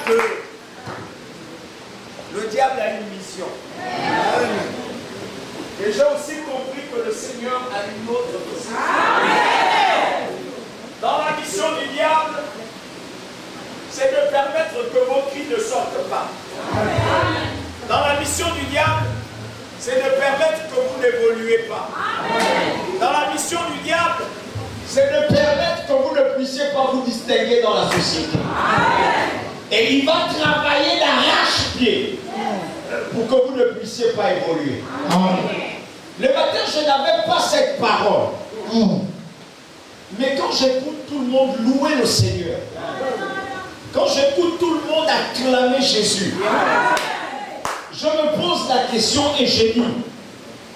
que le diable a une mission. Et j'ai aussi compris que le Seigneur a une autre mission. Dans la mission du diable, c'est de permettre que vos cris ne sortent pas. Dans la mission du diable, c'est de permettre que vous n'évoluez pas. Dans la mission du diable, c'est de permettre que vous ne puissiez pas vous distinguer dans la société. Et il va travailler d'arrache-pied pour que vous ne puissiez pas évoluer. Le matin, je n'avais pas cette parole. Mais quand j'écoute tout le monde louer le Seigneur, quand j'écoute tout le monde acclamer Jésus, je me pose la question et je dis,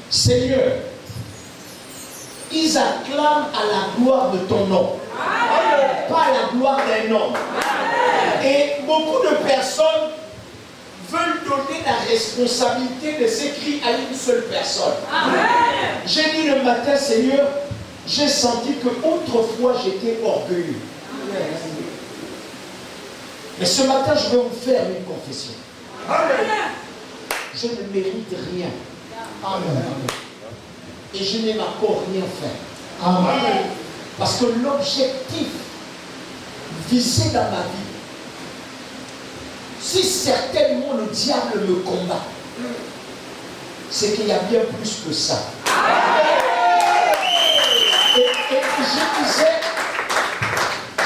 Seigneur, ils acclament à la gloire de ton nom, pas à la gloire d'un homme. Et beaucoup de personnes veulent donner la responsabilité de ces cris à une seule personne. J'ai dit le matin, Seigneur, j'ai senti que autrefois j'étais orgueilleux. Mais ce matin, je vais vous faire une confession. Je ne mérite rien. Et je n'ai encore rien fait. Parce que l'objectif visé dans ma vie, si certainement le diable me combat, c'est qu'il y a bien plus que ça. Et je disais,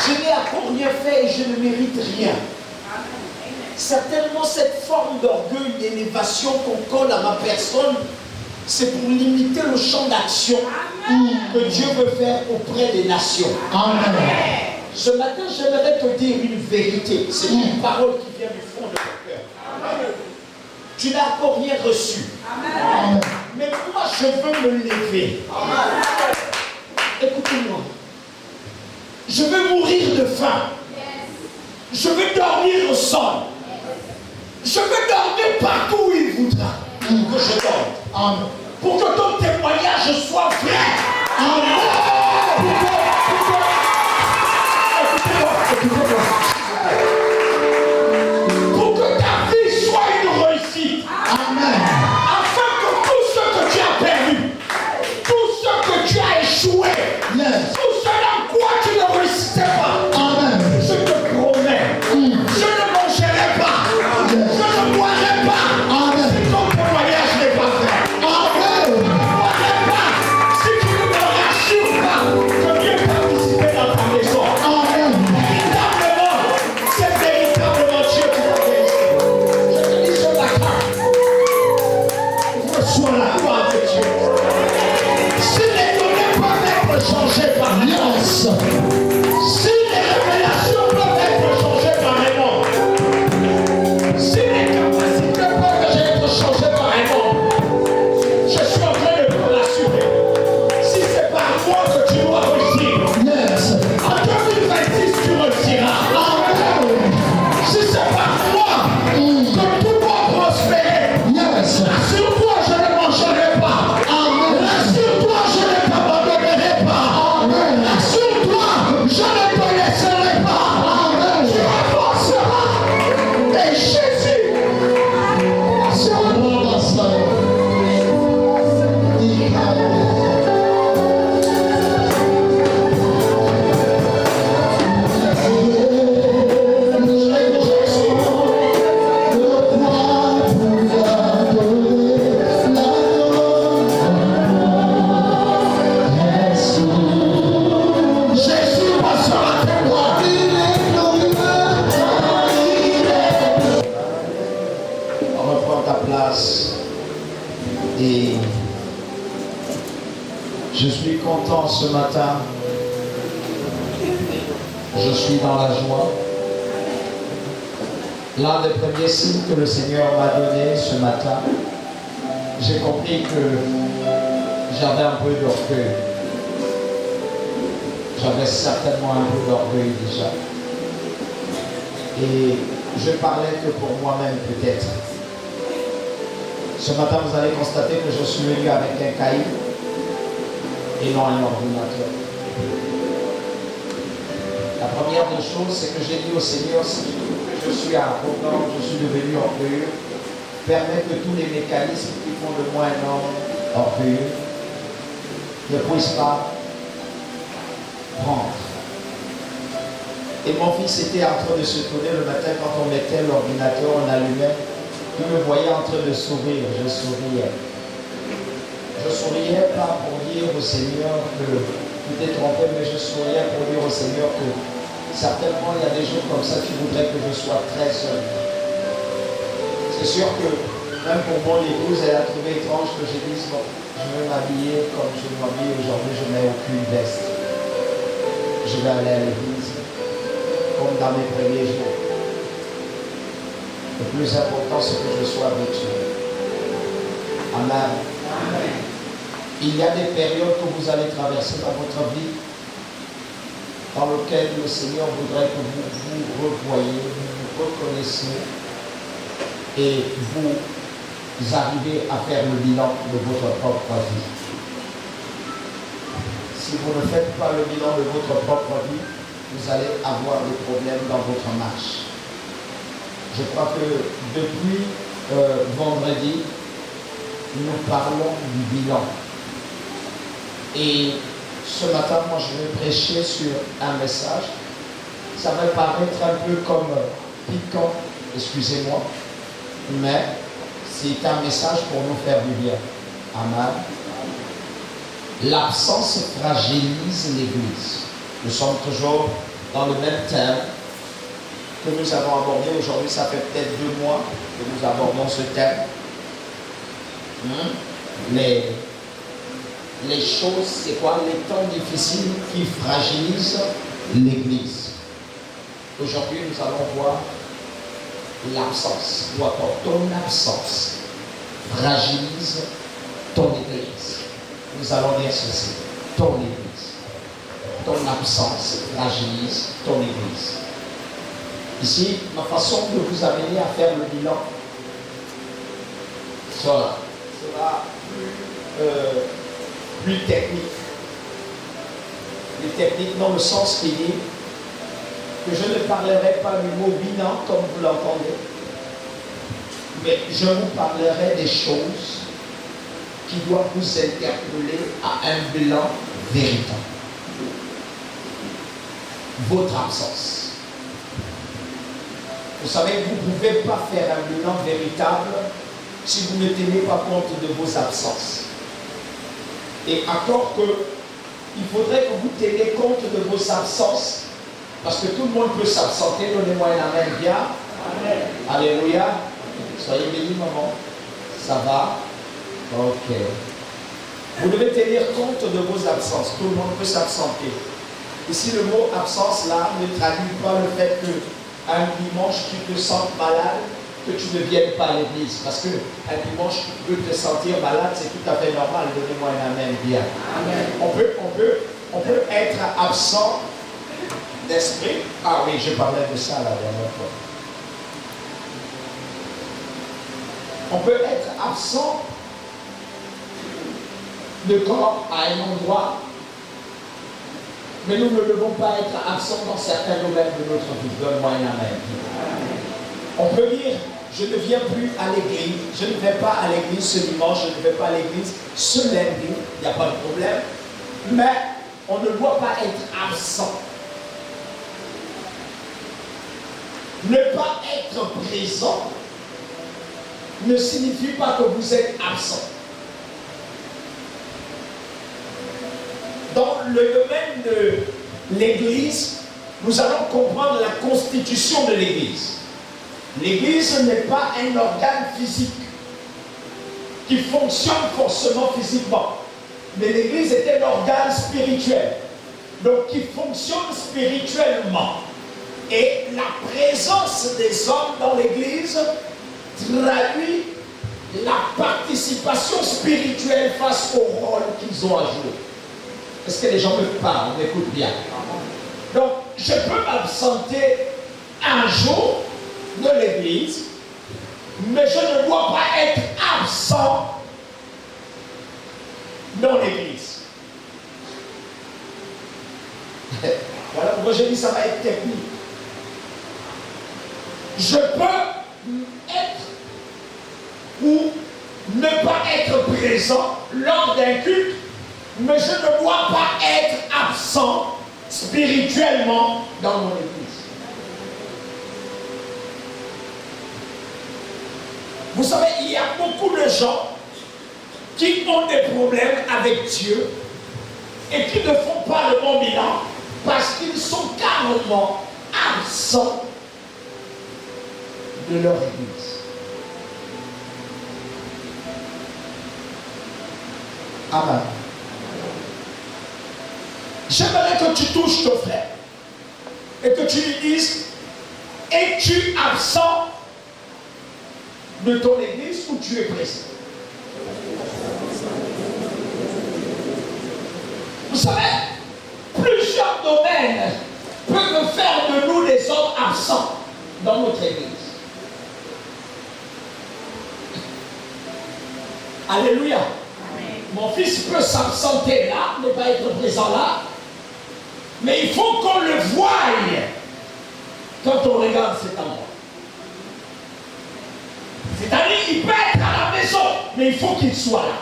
je n'ai encore rien fait et je ne mérite rien. Certainement cette forme d'orgueil, d'élévation qu'on colle à ma personne, c'est pour limiter le champ d'action que Dieu veut faire auprès des nations. Amen. Ce matin, j'aimerais te dire une vérité. C'est une parole qui vient du fond de ton cœur. Tu n'as encore rien reçu. Amen. Mais moi, je veux me lever. Écoutez-moi. Je veux mourir de faim. Je veux dormir au sol. Je veux dormir partout où il voudra que je dorme. Amen. Pour que ton témoignage soit vrai. Amen. Pour que ta vie soit une réussite. Amen. Afin que tout ce que tu as perdu, tout ce que tu as échoué, tout ce dans quoi tu ne réussissais pas, amen, je te promets, je ne mangerai pas, je ne boirai pas, amen, si ton témoignage n'est pas vrai. Amen. Je ne boirai pas si tu ne me rassures pas que Dieu participer dans ta maison. Amen. Véritablement, c'est véritablement Dieu qui t'a béni. Je te dis ce matin, reçois la gloire de Dieu. Si les données peuvent être changées par l'alliance, si les révélations peuvent être changées par un homme, si les capacités peuvent être changées par un homme, je suis en train de te l'assurer. Si c'est par moi que tu dois réussir, en 2026 tu réussiras. Si c'est par moi que tout doit prospérer, rassure-toi, je ne mangerai pas. Rassure-toi, je ne t'abandonnerai pas. Rassure-toi, je ne te laisserai pas. Tu avanceras. Et Jésus sera Jésus passera témoin. Reprends ta place et je suis content ce matin. Je suis dans la joie. L'un des premiers signes que le Seigneur m'a donné ce matin, j'ai compris que j'avais un peu d'orgueil. J'avais certainement un peu d'orgueil déjà. Et je parlais que pour moi-même peut-être. Ce matin, vous allez constater que je suis venu avec un cahier et non un ordinateur. La première des choses, c'est que j'ai dit au Seigneur, si tu trouves que je suis arrogant, je suis devenu orgueilleux, permets que tous les mécanismes qui font de moi un homme orgueilleux ne puissent pas prendre. Et mon fils était en train de se tourner le matin quand on mettait l'ordinateur, on allumait. Il me voyait en train de sourire, je souriais. Je souriais pas pour dire au Seigneur que tu t'es trompé, mais je souriais pour dire au Seigneur que certainement il y a des jours comme ça qui voudraient que je sois très seul. C'est sûr que même pour mon épouse, elle a trouvé étrange que je dise bon, je vais m'habiller comme je m'habille aujourd'hui, je n'ai aucune veste. Je vais aller à l'église comme dans mes premiers jours. Le plus important, c'est que je sois avec Dieu. Amen. Amen. Il y a des périodes que vous allez traverser dans votre vie dans lesquelles le Seigneur voudrait que vous vous revoyiez, vous vous reconnaissiez et vous arrivez à faire le bilan de votre propre vie. Si vous ne faites pas le bilan de votre propre vie, vous allez avoir des problèmes dans votre marche. Je crois que depuis vendredi, nous parlons du bilan. Et ce matin, moi, je vais prêcher sur un message. Ça va paraître un peu comme piquant, excusez-moi, mais c'est un message pour nous faire du bien. Amen. L'absence fragilise l'Église. Nous sommes toujours dans le même thème que nous avons abordé aujourd'hui. Ça fait peut-être 2 mois que nous abordons ce thème. Les choses, c'est quoi? Les temps difficiles qui fragilisent l'Église. Aujourd'hui, nous allons voir l'absence, ou encore ton absence fragilise ton Église. Nous allons dire ceci, ton Église. Ton absence fragilise ton Église. Ici, ma façon de vous amener à faire le bilan sera plus technique. Les techniques dans le sens qui dit que je ne parlerai pas du mot bilan comme vous l'entendez, mais je vous parlerai des choses qui doivent vous interpeller à un bilan véritable. Votre absence. Vous savez, vous ne pouvez pas faire un bilan véritable si vous ne tenez pas compte de vos absences. Et encore que il faudrait que vous teniez compte de vos absences, parce que tout le monde peut s'absenter. Donnez-moi un amen bien. Amen. Alléluia. Soyez bénis, maman. Ça va? Ok. Vous devez tenir compte de vos absences. Tout le monde peut s'absenter. Ici, le mot absence, là, ne traduit pas le fait qu'un dimanche, tu te sens malade, que tu ne viennes pas à l'église. Parce qu'un dimanche, tu peux te sentir malade, c'est tout à fait normal. Donnez-moi un amen bien. Amen. On peut être absent d'esprit. Ah oui, je parlais de ça la dernière fois. On peut être absent de corps à un endroit, mais nous ne devons pas être absents dans certains domaines de notre vie. Donne-moi un amen. On peut dire, je ne viens plus à l'église, je ne vais pas à l'église ce dimanche, je ne vais pas à l'église ce lundi, il n'y a pas de problème, mais on ne doit pas être absent. Ne pas être présent ne signifie pas que vous êtes absent. Dans le domaine de l'Église, nous allons comprendre la constitution de l'Église. L'Église n'est pas un organe physique qui fonctionne forcément physiquement, mais l'Église est un organe spirituel, donc qui fonctionne spirituellement. Et la présence des hommes dans l'Église traduit la participation spirituelle face au rôle qu'ils ont à jouer. Est-ce que les gens me parlent, m'écoutent bien? Donc, je peux m'absenter un jour de l'église, mais je ne dois pas être absent dans l'église. Voilà pourquoi Quand je dis ça va être technique, je peux être ou ne pas être présent lors d'un culte, mais je ne dois pas être absent spirituellement dans mon église. Vous savez, il y a beaucoup de gens qui ont des problèmes avec Dieu et qui ne font pas le bon bilan parce qu'ils sont carrément absents de leur église. Amen. J'aimerais que tu touches ton frère et que tu lui dises: es-tu absent de ton église ou tu es présent? Vous savez, plusieurs domaines peuvent faire de nous des hommes absents dans notre église. Alléluia. Amen. Mon fils peut s'absenter là, ne pas être présent là, mais il faut qu'on le voie quand on regarde cet endroit. C'est-à-dire, il peut être à la maison, mais il faut qu'il soit là.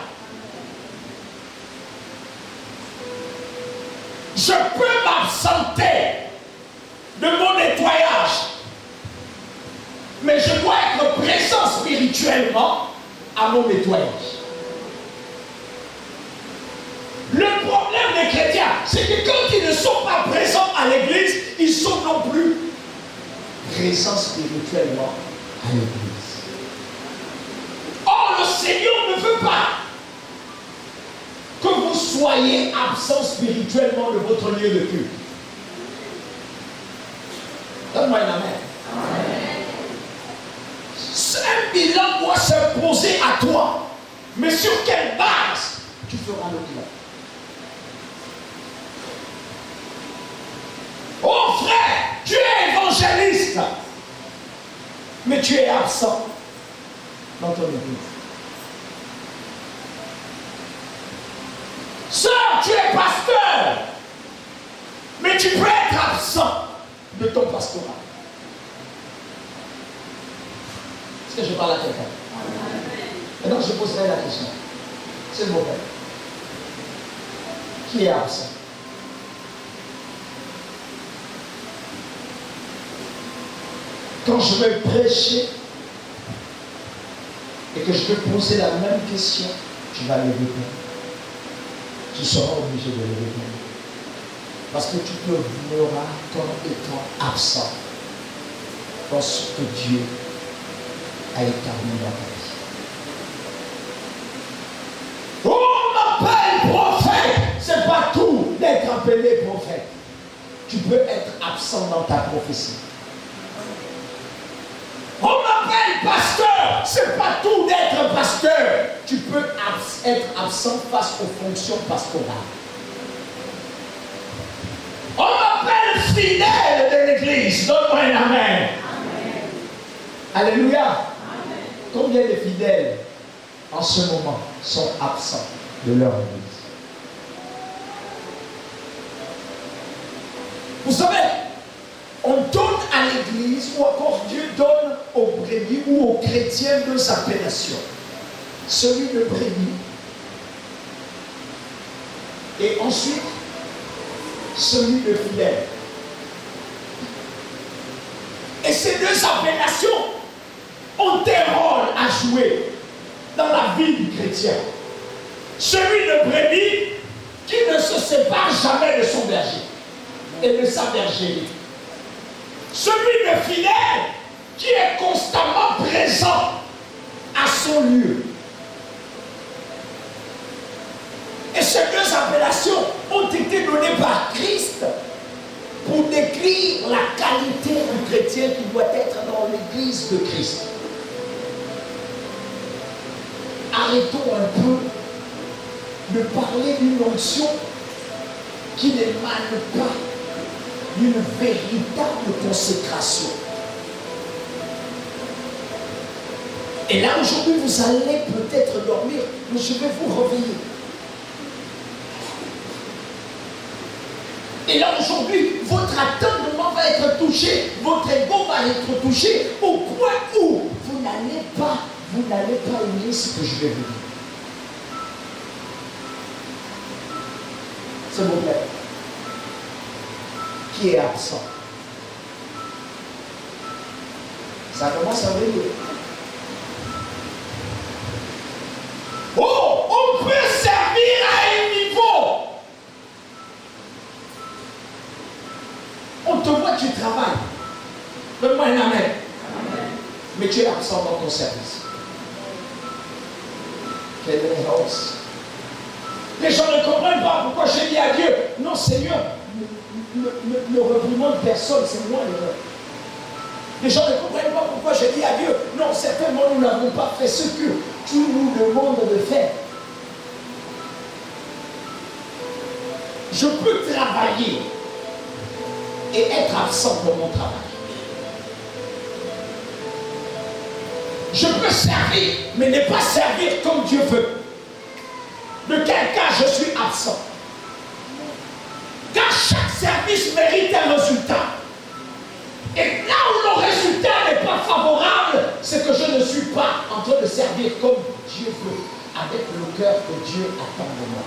Je peux m'absenter de mon nettoyage, mais je dois être présent spirituellement à mon nettoyage. Le problème des chrétiens, c'est que quand ils ne sont pas présents à l'église, ils sont non plus présents spirituellement à l'église. Or, le Seigneur ne veut pas que vous soyez absents spirituellement de votre lieu de culte. Donne-moi une amen. Un bilan doit s'imposer à toi. Mais sur quelle base tu feras le bilan? Oh frère, tu es évangéliste, mais tu es absent dans ton église. Sœur, tu es pasteur, mais tu peux être absent de ton pastorat. Est-ce que je parle à quelqu'un? Maintenant, je poserai la question. C'est le mauvais. Qui est absent? Quand je vais prêcher et que je vais poser la même question, tu vas lever ton. Tu seras obligé de lever ton. Parce que tu te verras comme étant absent dans ce que Dieu a établi dans ta vie. On m'appelle prophète. C'est pas tout d'être appelé prophète. Tu peux être absent dans ta prophétie. On m'appelle pasteur. C'est pas tout d'être pasteur. Tu peux être absent face aux fonctions pastorales. On m'appelle fidèle de l'église. Donne-moi un amen. Amen. Alléluia. Amen. Combien de fidèles en ce moment sont absents de leur église? Vous savez, on donne à l'église, ou encore Dieu donne aux brebis ou aux chrétiens deux appellations. Celui de brebis et ensuite celui de fidèle. Et ces deux appellations ont un rôle à jouer dans la vie du chrétien. Celui de brebis qui ne se sépare jamais de son berger et de sa bergerie. Celui de fidèle qui est constamment présent à son lieu. Et ces deux appellations ont été données par Christ pour décrire la qualité du chrétien qui doit être dans l'église de Christ. Arrêtons un peu de parler d'une onction qui n'émane pas d'une véritable consécration. Et là aujourd'hui vous allez peut-être dormir, mais je vais vous réveiller. Et là aujourd'hui votre attendement va être touché, votre ego va être touché, au point où vous n'allez pas aimer ce que je vais vous dire. S'il vous plaît. Qui est absent? Ça commence à venir. Oh, on peut servir à un niveau. On te voit, tu travailles. Donne-moi un amen. Mais tu es absent dans ton service. Quelle errance. Les gens ne comprennent pas pourquoi j'ai dit à Dieu, non Seigneur, ne reprimande personne, c'est moi l'erreur. Les gens ne comprennent pas pourquoi j'ai dit à Dieu, non, certainement nous n'avons pas fait ce que tu nous demandes de faire. Je peux travailler et être absent de mon travail. Je peux servir, mais ne pas servir comme Dieu veut. De quel cas je suis absent? Car chaque service mérite un résultat. Et là où le résultat n'est pas favorable, c'est que je ne suis pas en train de servir comme Dieu veut, avec le cœur que Dieu attend de moi.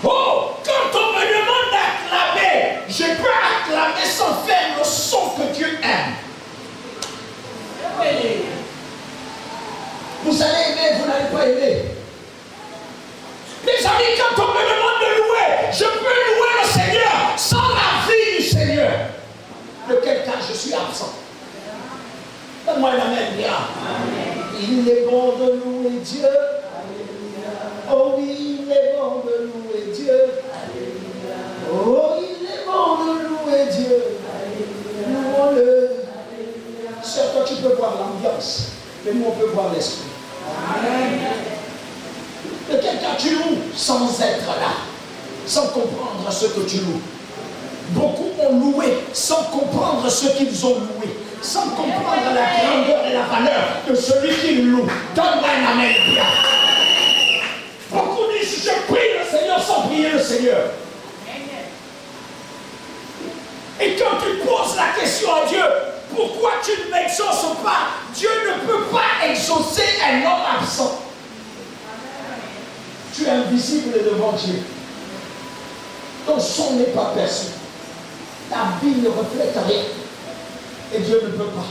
Oh, quand on me demande d'acclamer, je peux acclamer sans faire le son que Dieu aime. Vous allez aimer, vous n'allez pas aimer. Les amis, quand on me demande de louer, je peux louer le Seigneur sans la vie du Seigneur. De quel cas je suis absent? Donne-moi un amen bien. Il est bon de louer Dieu. Oh oui, il est bon de louer Dieu. Oh, il est bon de louer Dieu. Louons-le. Sœur, toi tu peux voir l'ambiance, mais nous on peut voir l'esprit. De quel cas tu loues sans être là, sans comprendre ce que tu loues. Beaucoup ont loué sans comprendre ce qu'ils ont loué, sans comprendre la grandeur et la valeur de celui qui loue. Donne-moi un amen bien. Beaucoup disent je prie le Seigneur sans prier le Seigneur. Et quand tu poses la question à Dieu, pourquoi tu ne m'exauces pas? Dieu ne peut pas exaucer un homme absent. Tu es invisible devant Dieu. Ton son n'est pas perçu. Ta vie ne reflète rien. Et Dieu ne peut pas.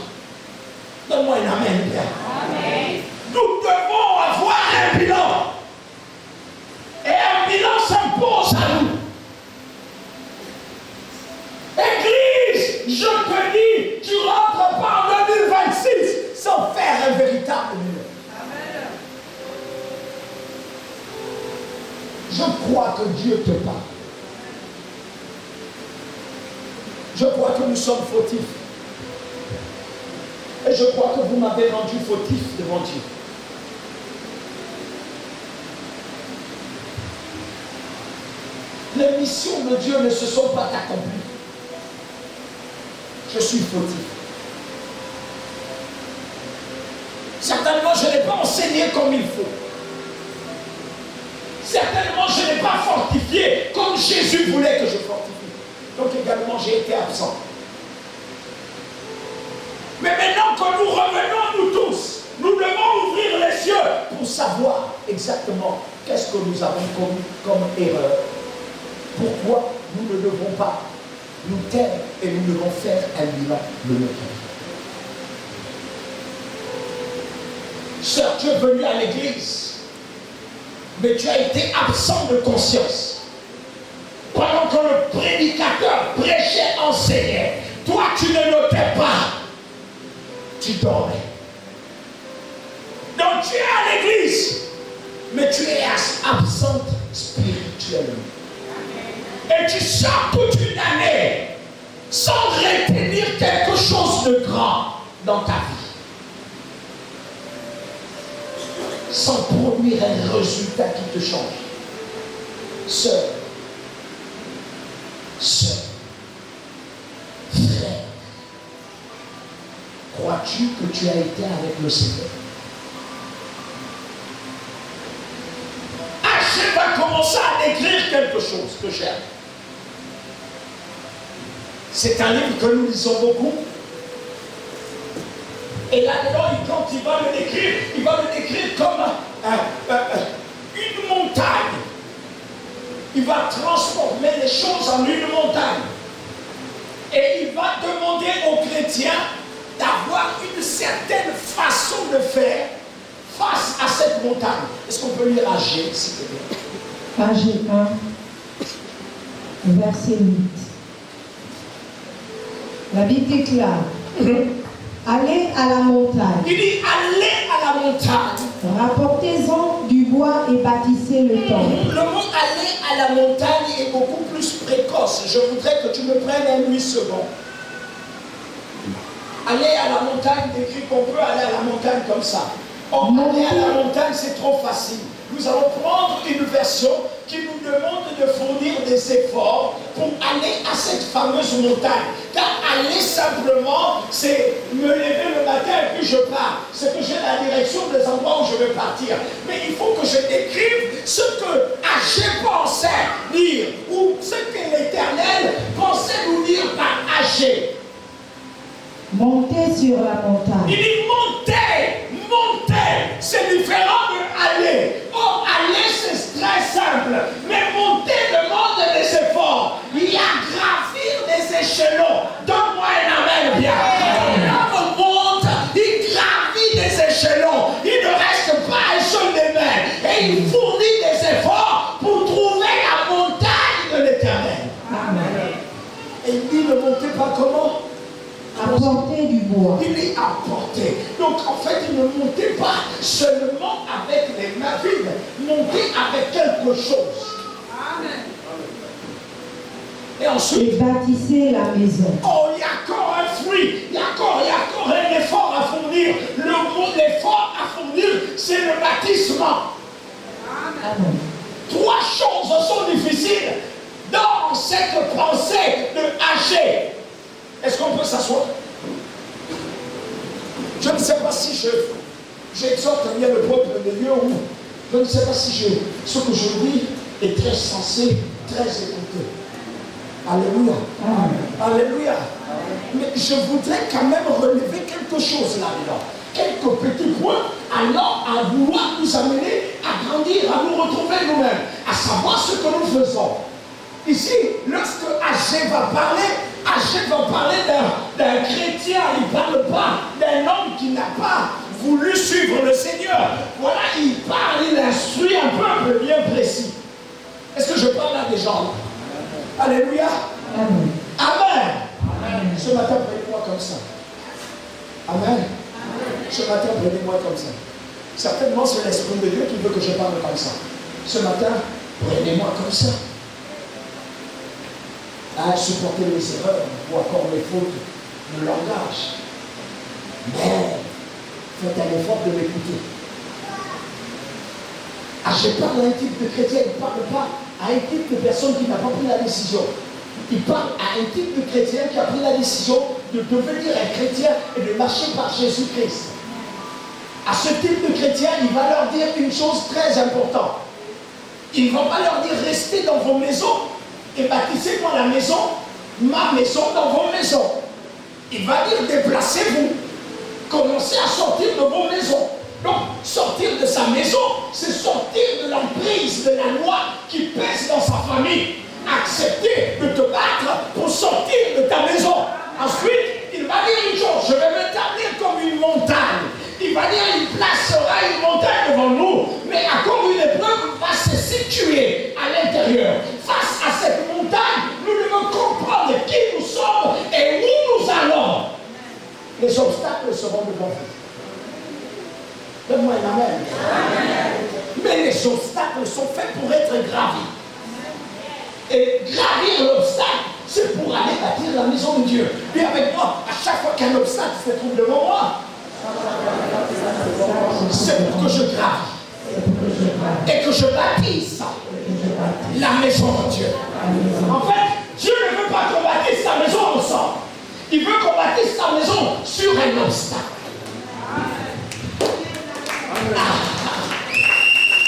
Donne-moi un amen bien. Amen. Nous devons avoir un bilan. Et un bilan s'impose à nous. Église, je te dis, tu rentres pas en 2026 sans faire un véritable bilan. Je crois que Dieu te parle. Je crois que nous sommes fautifs. Et je crois que vous m'avez rendu fautif devant Dieu. Les missions de Dieu ne se sont pas accomplies. Je suis fautif. Certainement, je n'ai pas enseigné comme il faut. Certainement, je n'ai pas fortifié comme Jésus voulait que je fortifie. Donc également, j'ai été absent. Mais maintenant que nous revenons, nous tous, nous devons ouvrir les yeux pour savoir exactement qu'est-ce que nous avons commis comme erreur. Pourquoi nous ne devons pas nous taire et nous devons faire un bilan de notre vie. Sœur, tu es venue à l'église, mais tu as été absent de conscience. Pendant que le prédicateur prêchait, enseignait, toi tu ne notais pas, tu dormais. Donc tu es à l'église, mais tu es absente spirituellement. Et tu sors toute une année sans retenir quelque chose de grand dans ta vie. Sans produire un résultat qui te change. Sœur, frère, crois-tu que tu as été avec le Seigneur? Achille va commencer à décrire quelque chose que j'aime. C'est un livre que nous lisons beaucoup. Et là-dedans, quand il va le décrire comme une montagne. Il va transformer les choses en une montagne. Et il va demander aux chrétiens d'avoir une certaine façon de faire face à cette montagne. Est-ce qu'on peut lire Agé, s'il te plaît? Agé 1, verset 8. La Bible déclare, allez à la montagne. Il dit, allez à la montagne. Rapportez-en du bois et bâtissez le temple. Le mot aller à la montagne est beaucoup plus précoce. Je voudrais que tu me prennes un 8 secondes. Aller à la montagne décrit qu'on peut aller à la montagne comme ça. Or, aller à la montagne, c'est trop facile. Nous allons prendre une version qui nous demande de fournir des efforts pour aller à cette fameuse montagne. Car aller simplement, c'est me lever le matin et puis je pars. C'est que j'ai la direction des endroits où je vais partir. Mais il faut que je décrive ce que Agé pensait dire, ou ce que l'Éternel pensait nous dire par Agé. Montez sur la montagne. Il dit montez, montez. C'est différent de aller. Or, aller, c'est très simple. Mais monter demande des efforts. Il y a gravir des échelons. Donne-moi un amen bien. L'homme monte, il gravit des échelons. Il ne reste pas un seul des mains. Et il fournit des efforts pour trouver la montagne de l'Éternel. Amen. Et il dit ne montez pas comment? Apportez du bois. Il est apporté. Donc en fait, il ne montait pas seulement avec les mains vides, monter avec quelque chose. Amen. Et ensuite, et bâtissez la maison. Oh, il y a encore un fruit, il y a encore un effort à fournir. Le mot d'effort à fournir, c'est le bâtissement. Amen. Trois choses sont difficiles dans cette pensée de Agé. Est-ce qu'on peut s'asseoir? Je ne sais pas si j'exhorte bien le peuple de Dieu ou je ne sais pas si ce que je dis est très sensé, très écouté. Alléluia. Amen. Alléluia. Mais je voudrais quand même relever quelque chose là-dedans. Quelques petits points alors à vouloir nous amener à grandir, à nous retrouver nous-mêmes, à savoir ce que nous faisons. Ici, lorsque Agé va parler d'un chrétien, il ne parle pas d'un homme qui n'a pas voulu suivre le Seigneur. Voilà, il parle, il instruit un peuple bien précis. Est-ce que je parle à des gens? Alléluia. Amen. Amen. Amen. Ce matin, prenez-moi comme ça. Amen. Ce matin, prenez-moi comme ça. Certainement, c'est l'Esprit de Dieu qui veut que je parle comme ça. Ce matin, prenez-moi comme ça. À supporter les erreurs ou encore les fautes de langage. Mais faites un effort de m'écouter. Je parle à un type de chrétien, il ne parle pas à un type de personne qui n'a pas pris la décision. Il parle à un type de chrétien qui a pris la décision de devenir un chrétien et de marcher par Jésus-Christ. À ce type de chrétien, il va leur dire une chose très importante. Il ne va pas leur dire restez dans vos maisons et bâtissez-moi la maison, ma maison dans vos maisons. Il va dire déplacez-vous, commencez à sortir de vos maisons. Donc sortir de sa maison, c'est sortir de l'emprise de la loi qui pèse dans sa famille. Accepter de te battre pour sortir de ta maison. Ensuite, il va dire une chose, je vais m'établir comme une montagne. Il va dire, il placera une montagne devant nous, mais encore une épreuve va se situer à l'intérieur. Face à cette montagne, nous devons comprendre qui nous sommes et où nous allons. Les obstacles seront devant vous. Donne-moi un amen. Amen. Mais les obstacles sont faits pour être gravis. Et gravir l'obstacle, c'est pour aller bâtir la maison de Dieu. Et avec moi, à chaque fois qu'un obstacle se trouve devant moi, c'est pour que je grave et que je bâtisse la maison de Dieu. En fait, Dieu ne veut pas qu'on bâtisse sa maison ensemble. Il veut qu'on bâtisse sa maison sur un obstacle.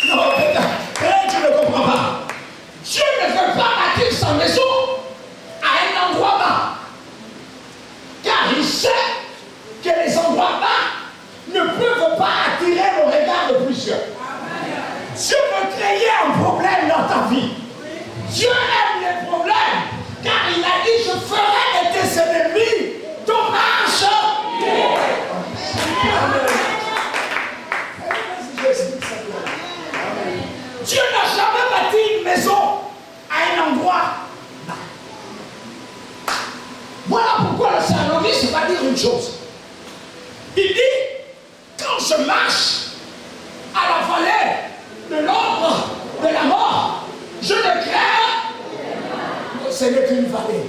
Non, tu ne comprends pas. sais que les endroits bas ne peuvent pas attirer le regard de plusieurs. Dieu veut créer un problème dans ta vie. Dieu aime les problèmes, car il a dit, je ferai de tes ennemis ton marche. Dieu n'a jamais bâti une maison à un endroit. Voilà pourquoi le salomiste va dire une chose. Il dit, quand je marche à la vallée de l'ombre de la mort, je ne crains, ce n'est qu'une vallée.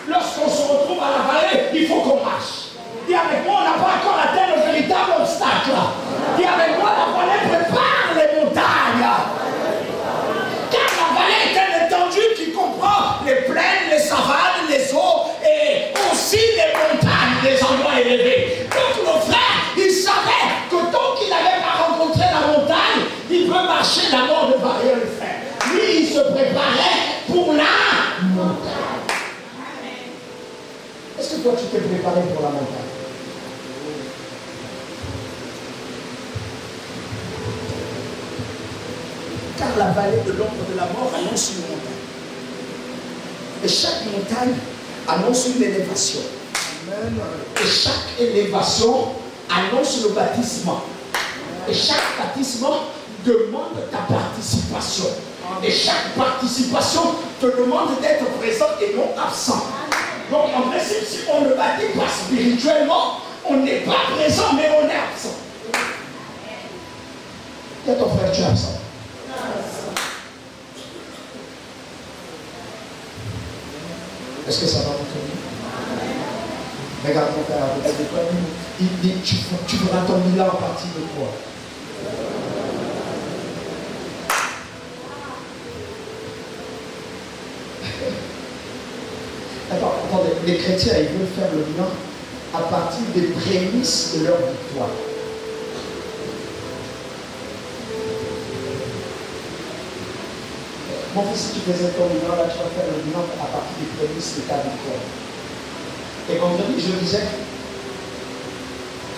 Lorsqu'on se retrouve à la vallée, il faut qu'on marche. Et avec moi, on n'a pas encore atteint le véritable obstacle. Et avec moi, la vallée prépare les montagnes. Car la vallée est une étendue qui comprend les plaines, les savanes, les eaux et aussi les montagnes, les endroits élevés. Donc le frère, il savait que tant qu'il n'avait pas rencontré la montagne, il peut marcher d'abord de barrière le frère. Lui, il se préparait pour la montagne. Est-ce que toi, tu t'es préparé pour la montagne? Car la vallée de l'ombre de la mort annonce une montagne. Et chaque montagne annonce une élévation. Et chaque élévation annonce le baptisement. Et chaque baptisement demande ta participation. Et chaque participation te demande d'être présent et non absent. Donc en principe, si on ne bâtit pas spirituellement, on n'est pas présent, mais on est absent. Tiens ton frère, tu es absent. Est-ce que ça va vous tourner? Regarde mon frère, regarde de toi. Il dit, tu feras ton bilan à partir de quoi? Attendez, les chrétiens, ils veulent faire le bilan à partir des prémices de leur victoire. Mon fils, si tu faisais ton bilan, là, tu vas faire le bilan à partir des prémices de ta victoire. Et vendredi, je disais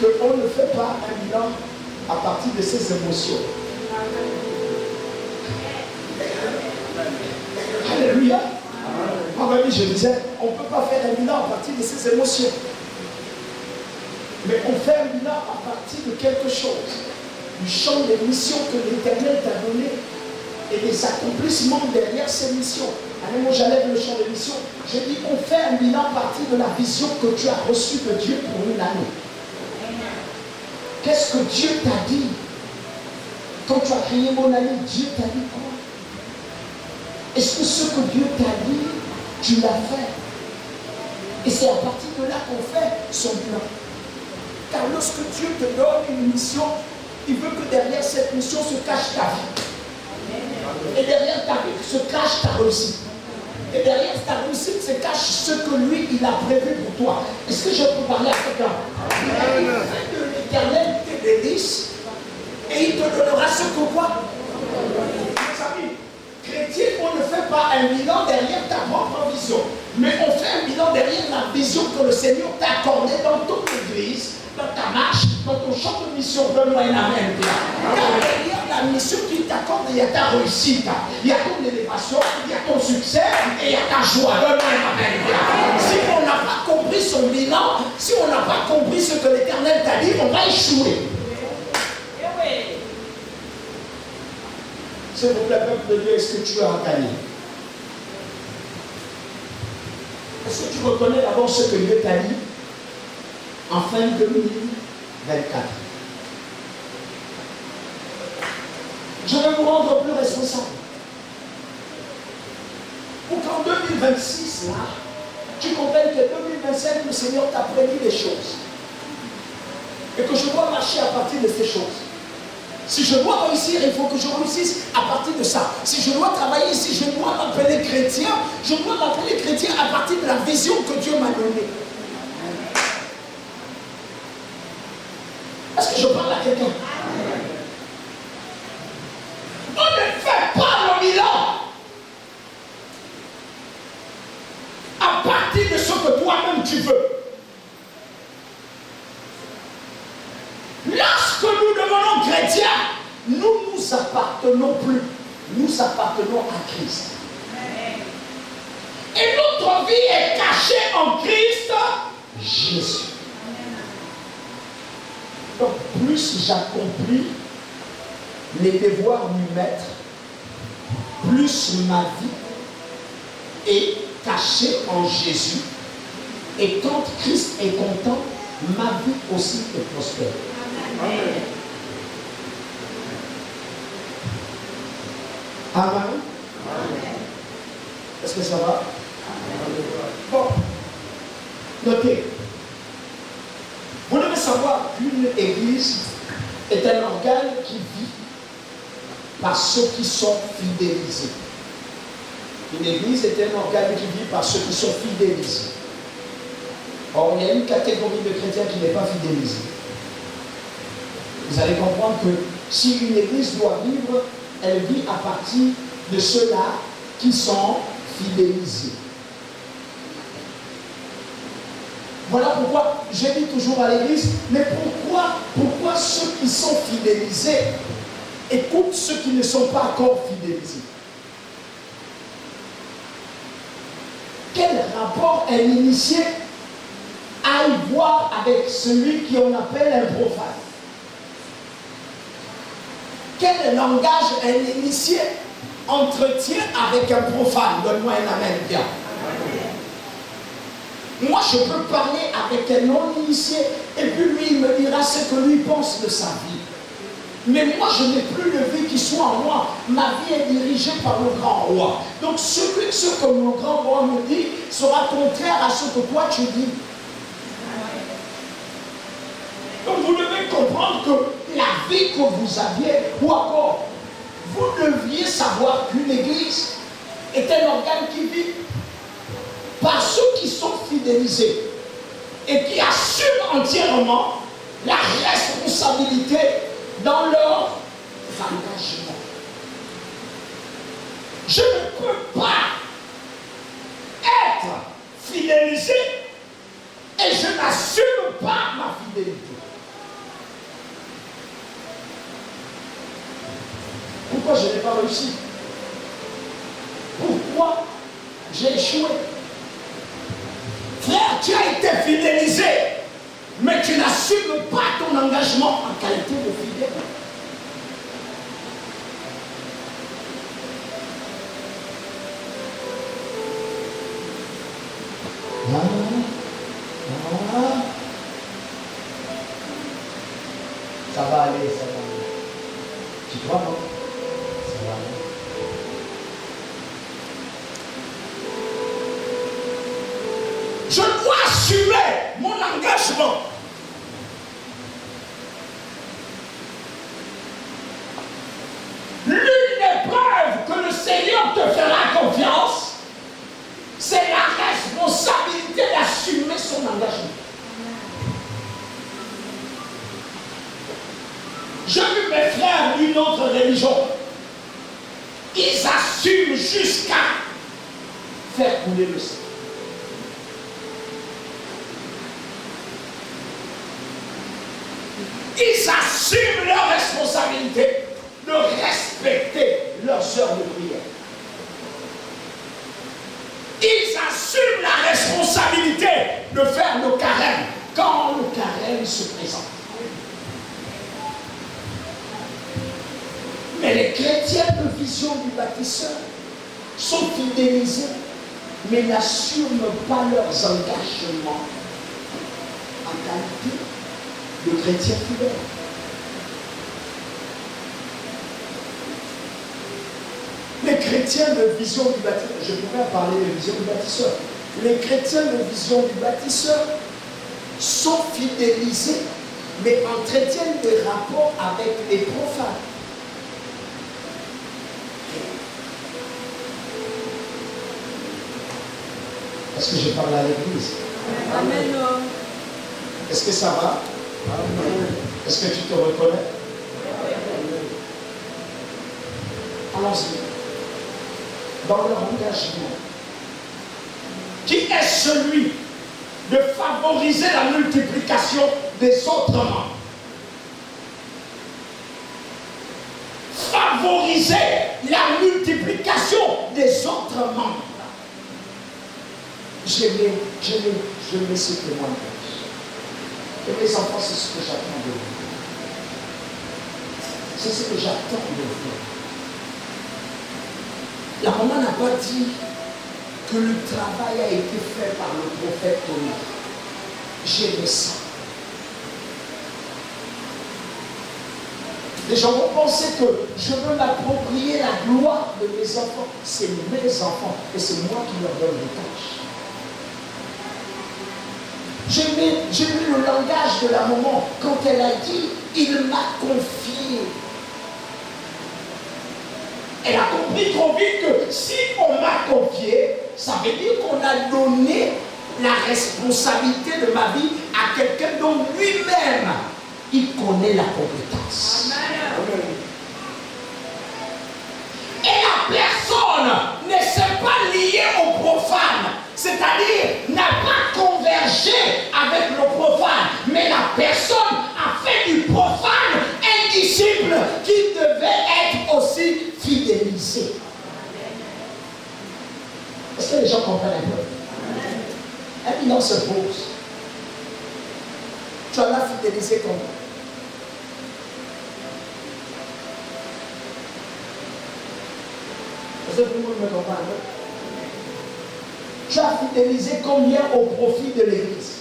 qu'on ne fait pas un bilan à partir de ses émotions. Alléluia. Vendredi, je disais, on ne peut pas faire un bilan à partir de ses émotions. Mais on fait un bilan à partir de quelque chose. Du champ des missions que l'Éternel t'a donné et des accomplissements derrière ces missions. Allez, moi j'enlève le champ des missions. J'ai dit, on fait un bilan à partir de la vision que tu as reçue de Dieu pour une année. Qu'est-ce que Dieu t'a dit? Quand tu as créé mon année, Dieu t'a dit quoi? Est-ce que ce que Dieu t'a dit, tu l'as fait? Et c'est à partir de là qu'on fait son bilan. Car lorsque Dieu te donne une mission, il veut que derrière cette mission se cache ta vie. Et derrière ta vie se cache ta réussite. Et derrière ta réussite se cache ce que lui, il a prévu pour toi. Est-ce que je peux parler à quelqu'un? Il fait que l'Éternel te bénisse et il te donnera ce que quoi? Mes amis, chrétien, on ne fait pas un bilan derrière ta propre vision. Mais on fait un bilan derrière la vision que le Seigneur t'a accordée dans toute l'église, dans ta marche, dans ton champ de mission. Donne-moi un amen. Car derrière la mission qu'il t'accorde, il y a ta réussite, il y a ton élévation, il y a ton succès et il y a ta joie. Donne-moi un amen. Si on n'a pas compris son bilan, si on n'a pas compris ce que l'Éternel t'a dit, on va échouer. S'il vous plaît, peuple de Dieu, est-ce que tu as gagné? Est-ce que tu reconnais d'abord ce que Dieu t'a dit en fin 2024? Je vais vous rendre plus responsable. Pour qu'en 2026, là, tu comprennes que 2025, le Seigneur t'a prédit des choses. Et que je dois marcher à partir de ces choses. Si je dois réussir, il faut que je réussisse à partir de ça. Si je dois travailler, si je dois m'appeler chrétien, je dois m'appeler chrétien à partir de la vision que Dieu m'a donnée. Est-ce que je parle à quelqu'un? On ne fait pas le bilan à partir de ce que toi-même tu veux. nous appartenons plus. Nous appartenons à Christ. Et notre vie est cachée en Christ Jésus. Donc, plus j'accomplis les devoirs du maître, plus ma vie est cachée en Jésus. Et quand Christ est content, ma vie aussi est prospère. Amen. Amen. Amen. Est-ce que ça va? Amen. Bon. Notez. Vous devez savoir qu'une église est un organe qui vit par ceux qui sont fidélisés. Une église est un organe qui vit par ceux qui sont fidélisés. Or, il y a une catégorie de chrétiens qui n'est pas fidélisée. Vous allez comprendre que si une église doit vivre, elle vit à partir de ceux-là qui sont fidélisés. Voilà pourquoi je dis toujours à l'église, mais pourquoi ceux qui sont fidélisés écoutent ceux qui ne sont pas encore fidélisés? Quel rapport un initié aille voir avec celui qu'on appelle un profane? Quel langage un initié entretient avec un profane? Donne-moi un amen, bien. Moi, je peux parler avec un non-initié et puis lui, il me dira ce que lui pense de sa vie. Mais moi, je n'ai plus de vie qui soit en moi. Ma vie est dirigée par le grand roi. Donc, ce que mon grand roi me dit sera contraire à ce que toi tu dis. Donc, vous devez comprendre que la vie que vous aviez, ou encore, vous deviez savoir qu'une église est un organe qui vit par ceux qui sont fidélisés et qui assument entièrement la responsabilité dans leur engagement. Je ne peux pas être fidélisé et je n'assume pas ma fidélité. Pourquoi je n'ai pas réussi? Pourquoi j'ai échoué? Frère, tu as été fidélisé, mais tu n'assumes pas ton engagement en qualité de fidèle. Ça va aller, ça va aller. Tu crois, non? Ça va aller. Je dois assumer mon engagement. L'une des preuves que le Seigneur te fera confiance, c'est la responsabilité d'assumer son engagement. J'ai vu mes frères d'une autre religion. Ils assument jusqu'à faire couler le sang. Ils assument leur responsabilité de respecter leurs heures de prière. Ils assument la responsabilité de faire le carême quand le carême se présente. Mais les chrétiens de vision du bâtisseur sont fidélisés, mais n'assument pas leurs engagements en qualité de chrétiens fidèles. Les chrétiens de vision du bâtisseur, je pourrais parler de vision du bâtisseur. Les chrétiens de vision du bâtisseur sont fidélisés, mais entretiennent des rapports avec les profanes. Est-ce que je parle à l'église? Amen. Est-ce que ça va? Amen. Est-ce que tu te reconnais? Allons-y. Dans leur engagement, qui est celui de favoriser la multiplication des autres membres. favoriser la multiplication des autres membres. Je mets ce témoignage. Et mes enfants, c'est ce que j'attends de vous. C'est ce que j'attends de vous. La maman n'a pas dit que le travail a été fait par le prophète Tony. J'aime ça. Les gens vont penser que je veux m'approprier la gloire de mes enfants. C'est mes enfants et c'est moi qui leur donne les tâches. J'ai lu le langage de la maman quand elle a dit « il m'a confié ». Elle a compris trop vite que si on m'a confié, ça veut dire qu'on a donné la responsabilité de ma vie à quelqu'un dont lui-même, il connaît la compétence. Amen. Et la personne ne s'est pas liée au profane, c'est-à-dire n'a pas convergé avec le profane, mais la personne a fait du profane un disciple qui devait être aussi fidélisé. Est-ce que les gens comprennent un peu? Un bilan se pose. Tu en as fidélisé combien? Est-ce que tout le monde me comprend? Tu as fidélisé combien au profit de l'Église?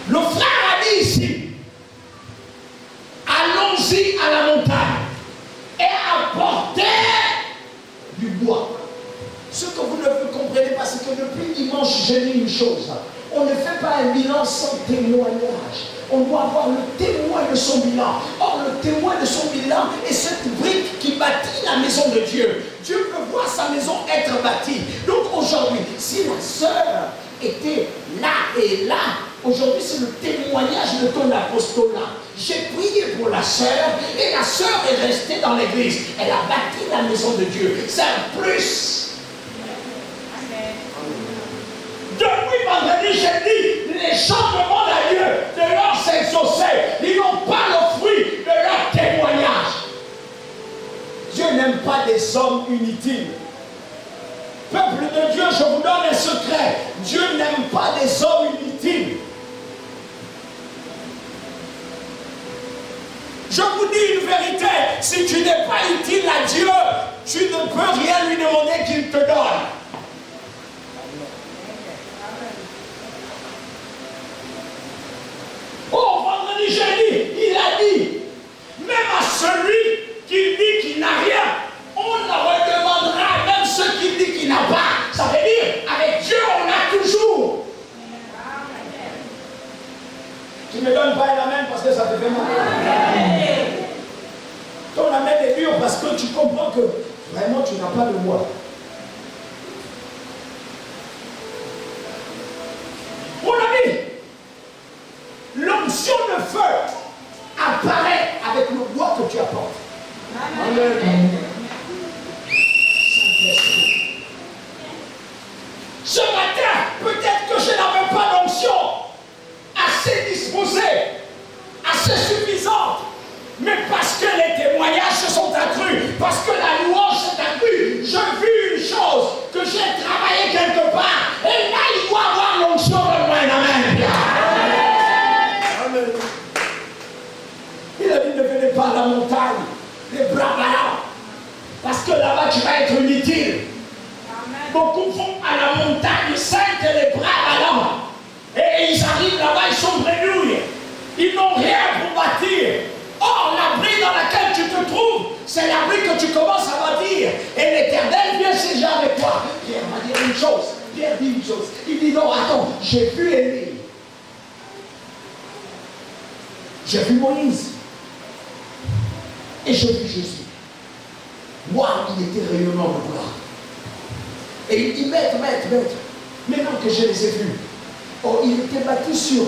Le frère a dit ici, allons-y à la montagne et apportez du bois. Ce que vous ne comprenez pas, c'est que depuis dimanche, j'ai dit une chose. On ne fait pas un bilan sans témoignage. On doit avoir le témoin de son bilan. Or, le témoin de son bilan est cette brique qui bâtit la maison de Dieu. Dieu peut voir sa maison être bâtie. Donc aujourd'hui, si la sœur était là et là, aujourd'hui c'est le témoignage de ton apostolat. J'ai prié pour la sœur et la sœur est restée dans l'église. Elle a bâti la maison de Dieu. C'est un plus. Depuis vendredi, j'ai dit, les gens demandent à Dieu de leur s'exaucer. Ils n'ont pas le fruit de leur témoignage. Dieu n'aime pas des hommes inutiles. Peuple de Dieu, je vous donne un secret. Dieu n'aime pas des hommes inutiles. Je vous dis une vérité. Si tu n'es pas utile à Dieu, tu ne peux rien lui demander qu'il te donne. Oh, vendredi, j'ai dit, il a dit, même à celui qui dit qu'il n'a rien, on leur demandera, même ceux qui disent qu'il n'a pas. Ça veut dire, avec Dieu, on a toujours. Tu ne me donnes pas un amen parce que ça te fait mal. Ton amen est dur parce que tu comprends que vraiment tu n'as pas de moi. Mon ami, l'onction de feu apparaît avec le bois que tu apportes. Amen. Ce matin, peut-être que je n'avais pas d'onction assez disposée, assez suffisante, mais parce que les témoignages se sont accrus, parce que la louange s'est accrue, j'ai vu une chose, que j'ai travaillé quelque part, et là il doit avoir l'onction de moi. Amen. Amen. Il a dit ne venez pas à la montagne, les bras ballants, parce que là-bas tu vas être inutile. Beaucoup vont à la montagne sainte et les bras ballants. Et ils arrivent là-bas, ils sont bredouilles. Ils n'ont rien pour bâtir. Or, l'abri dans lequel tu te trouves, c'est l'abri que tu commences à bâtir. Et l'Éternel vient siéger avec toi. Pierre va dire une chose. Pierre dit une chose. Il dit non, attends, j'ai vu Élie. J'ai vu Moïse. Et j'ai vu Jésus. Waouh, il était rayonnant de gloire. Et il dit, maître, maintenant que je les ai vus, oh, il était bâti sur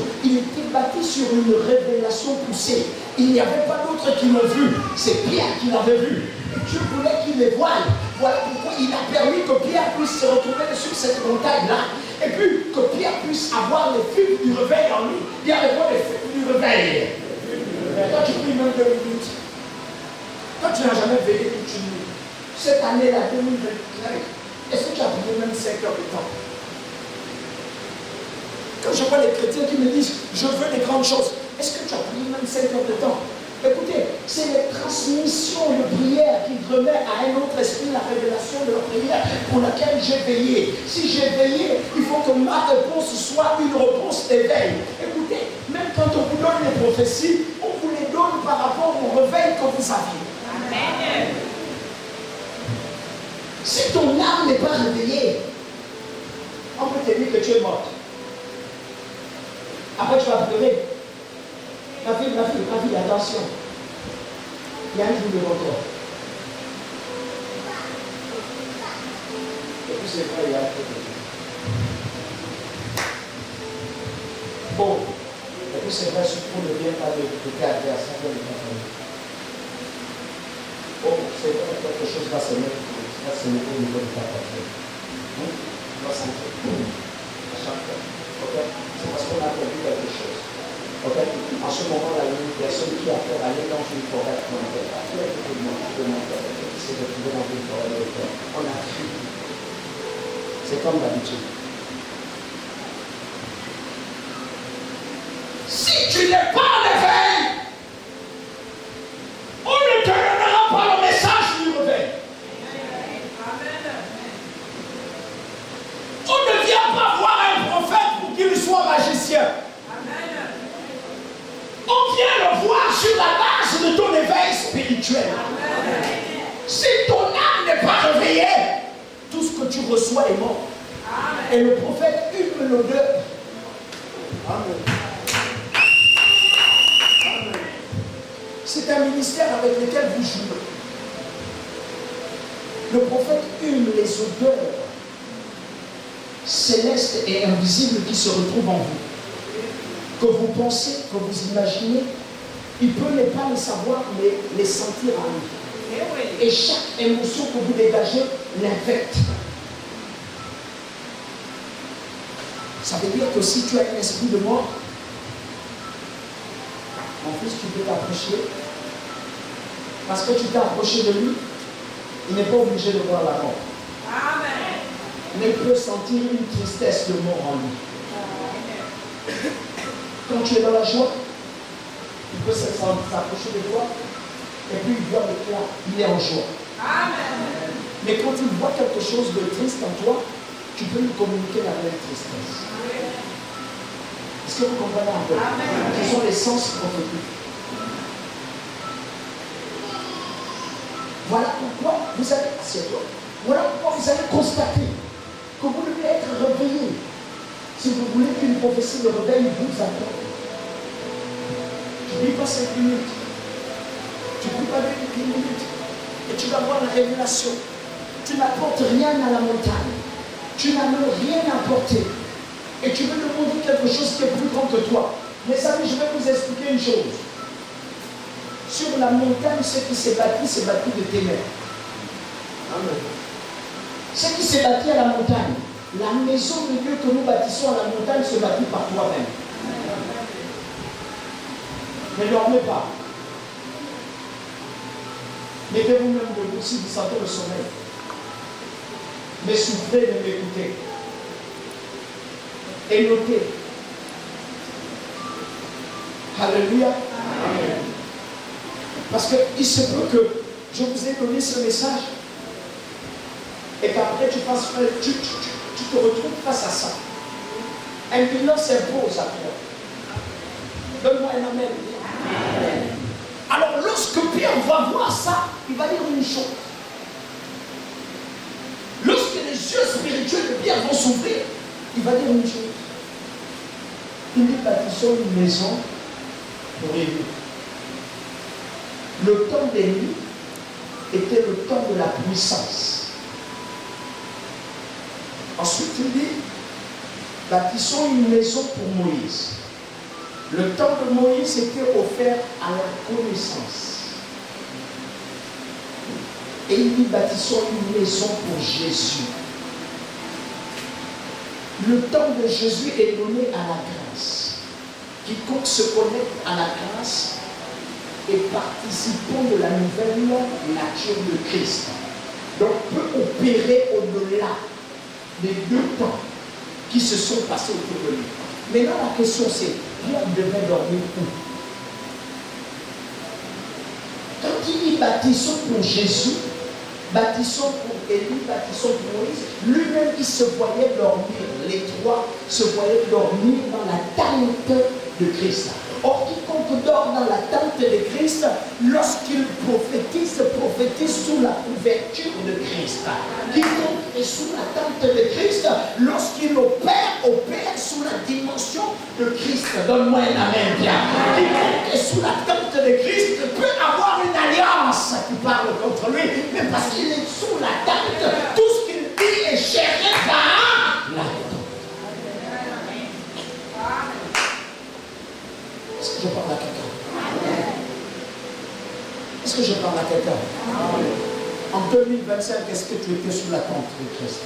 une révélation poussée. Il n'y avait pas d'autres qui l'ont vu. C'est Pierre qui l'avait vu. Et Dieu voulait qu'il les voie. Voilà pourquoi il a permis que Pierre puisse se retrouver sur cette montagne-là. Et puis que Pierre puisse avoir les fruits du réveil en lui. Il y avait pas les fruits du réveil. Mais toi, tu pries même 2 minutes. Toi, tu n'as jamais veillé toute une nuit. Cette année-là, 2025, est-ce que tu as prié même 5 heures de temps? Quand je vois les chrétiens qui me disent, je veux des grandes choses, est-ce que tu as prié même 5 heures de temps? Écoutez, c'est les transmissions de prière qui remettent à un autre esprit la révélation de la prière pour laquelle j'ai veillé. Si j'ai veillé, il faut que ma réponse soit une réponse d'éveil. Écoutez, même quand on vous donne les prophéties, on vous les donne par rapport au réveil que vous aviez. Amen. Si ton âme n'est pas réveillée, on peut te dire que tu es morte. Après, tu vas pleurer. Ma fille, attention. Il y a un jour de retour. Et puis c'est vrai, il y a un peu de bon. Et puis c'est vrai, surtout ne vient pas de caractère, ça vient de ta famille. Bon, c'est vrai, quelque chose va se mettre au niveau de ta famille. Tu vas sentir à chaque fois. Ok? C'est parce qu'on a perdu quelque chose. Okay? En ce moment-là, il y a une personne qui a peur d'aller dans une forêt. On n'a pas fait tout le monde qui s'est retrouvé dans une forêt de peur. On a fui. C'est comme d'habitude. Si tu n'es pas en éveil, on ne te donnera pas le message du réveil. On ne vient pas voir un prophète pour qu'il soit magicien. On vient le voir sur la base de ton éveil spirituel. Amen. Si ton âme n'est pas réveillée, tout ce que tu reçois est mort. Amen. Et le prophète hume l'odeur. Amen. Amen. C'est un ministère avec lequel vous jouez. Le prophète hume les odeurs célestes et invisibles qui se retrouvent en vous. Que vous pensez, que vous imaginez, il peut ne pas les savoir, mais les sentir en lui. Et chaque émotion que vous dégagez l'infecte. Ça veut dire que si tu as un esprit de mort, en plus tu peux t'approcher. Parce que tu t'es approché de lui, il n'est pas obligé de voir la mort. Amen. Mais il peut sentir une tristesse de mort en lui. Amen. Quand tu es dans la joie, il peut s'approcher de toi et puis il voit l'éclat, il est en joie. Amen. Mais quand il voit quelque chose de triste en toi, tu peux lui communiquer la même tristesse. Est-ce que vous comprenez un peu? Amen. Ce sont les sens prophétiques. Voilà pourquoi vous allez, voilà pourquoi vous allez constater que vous devez être réveillé. Si vous voulez qu'une prophétie de réveil vous attend, tu ne lis pas 5 minutes, tu ne lis pas 10 minutes, et tu vas voir la révélation. Tu n'apportes rien à la montagne, tu n'as rien apporté, et tu veux demander quelque chose qui est plus grand que toi. Mes amis, je vais vous expliquer une chose. Sur la montagne, ce qui s'est bâti de ténèbres. Amen. Ce qui s'est bâti à la montagne, la maison de Dieu que nous bâtissons à la montagne se bâtit par toi-même. Ne dormez pas. Mettez-vous même debout si vous sentez le sommeil. Mais souffrez de m'écouter. Et notez. Alléluia. Amen. Parce qu'il se peut que je vous ai donné ce message et qu'après tu te retrouves face à ça. Un bilan s'impose à toi. Donne-moi un amen. Amen. Alors lorsque Pierre va voir ça, il va dire une chose. Lorsque les yeux spirituels de Pierre vont s'ouvrir, il va dire une chose. Il dit, bâtissons une maison pour Élie. Le temps d'Élie était le temps de la puissance. Ensuite, il dit, bâtissons une maison pour Moïse. Le temps de Moïse était offert à la connaissance. Et il dit, bâtissons une maison pour Jésus. Le temps de Jésus est donné à la grâce. Quiconque se connecte à la grâce et participant de la nouvelle nature de Christ. Donc peut opérer au-delà des deux temps qui se sont passés autour de lui. Maintenant la question c'est, Pierre devait dormir où? Quand il dit bâtissons pour Jésus, bâtissons pour Élie, bâtissons pour Moïse, lui-même il se voyait dormir, les trois se voyaient dormir dans la tente de Christ. Or, quiconque dort dans la tente de Christ, lorsqu'il prophétise sous la couverture de Christ. Quiconque est sous la tente de Christ, lorsqu'il opère sous la dimension de Christ. Donne-moi un amen bien. Quiconque est sous la tente de Christ peut avoir une alliance qui parle contre lui, mais parce qu'il est sous la tente, tout ce qu'il dit est géré par la tente. Est-ce que je parle à quelqu'un? Est-ce que je parle à quelqu'un? En 2025, est-ce que tu étais sous la tente de Christ?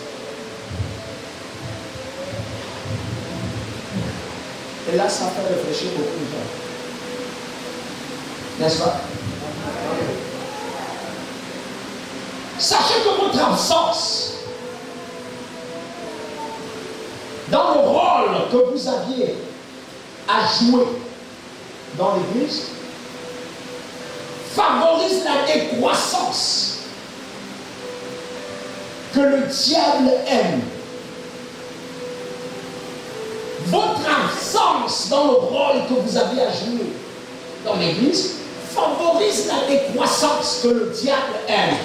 Et là, ça fait réfléchir beaucoup de gens. N'est-ce pas? Sachez que votre absence dans le rôle que vous aviez à jouer dans l'église favorise la décroissance que le diable aime. Votre absence dans le rôle que vous avez à jouer dans l'église favorise la décroissance que le diable aime.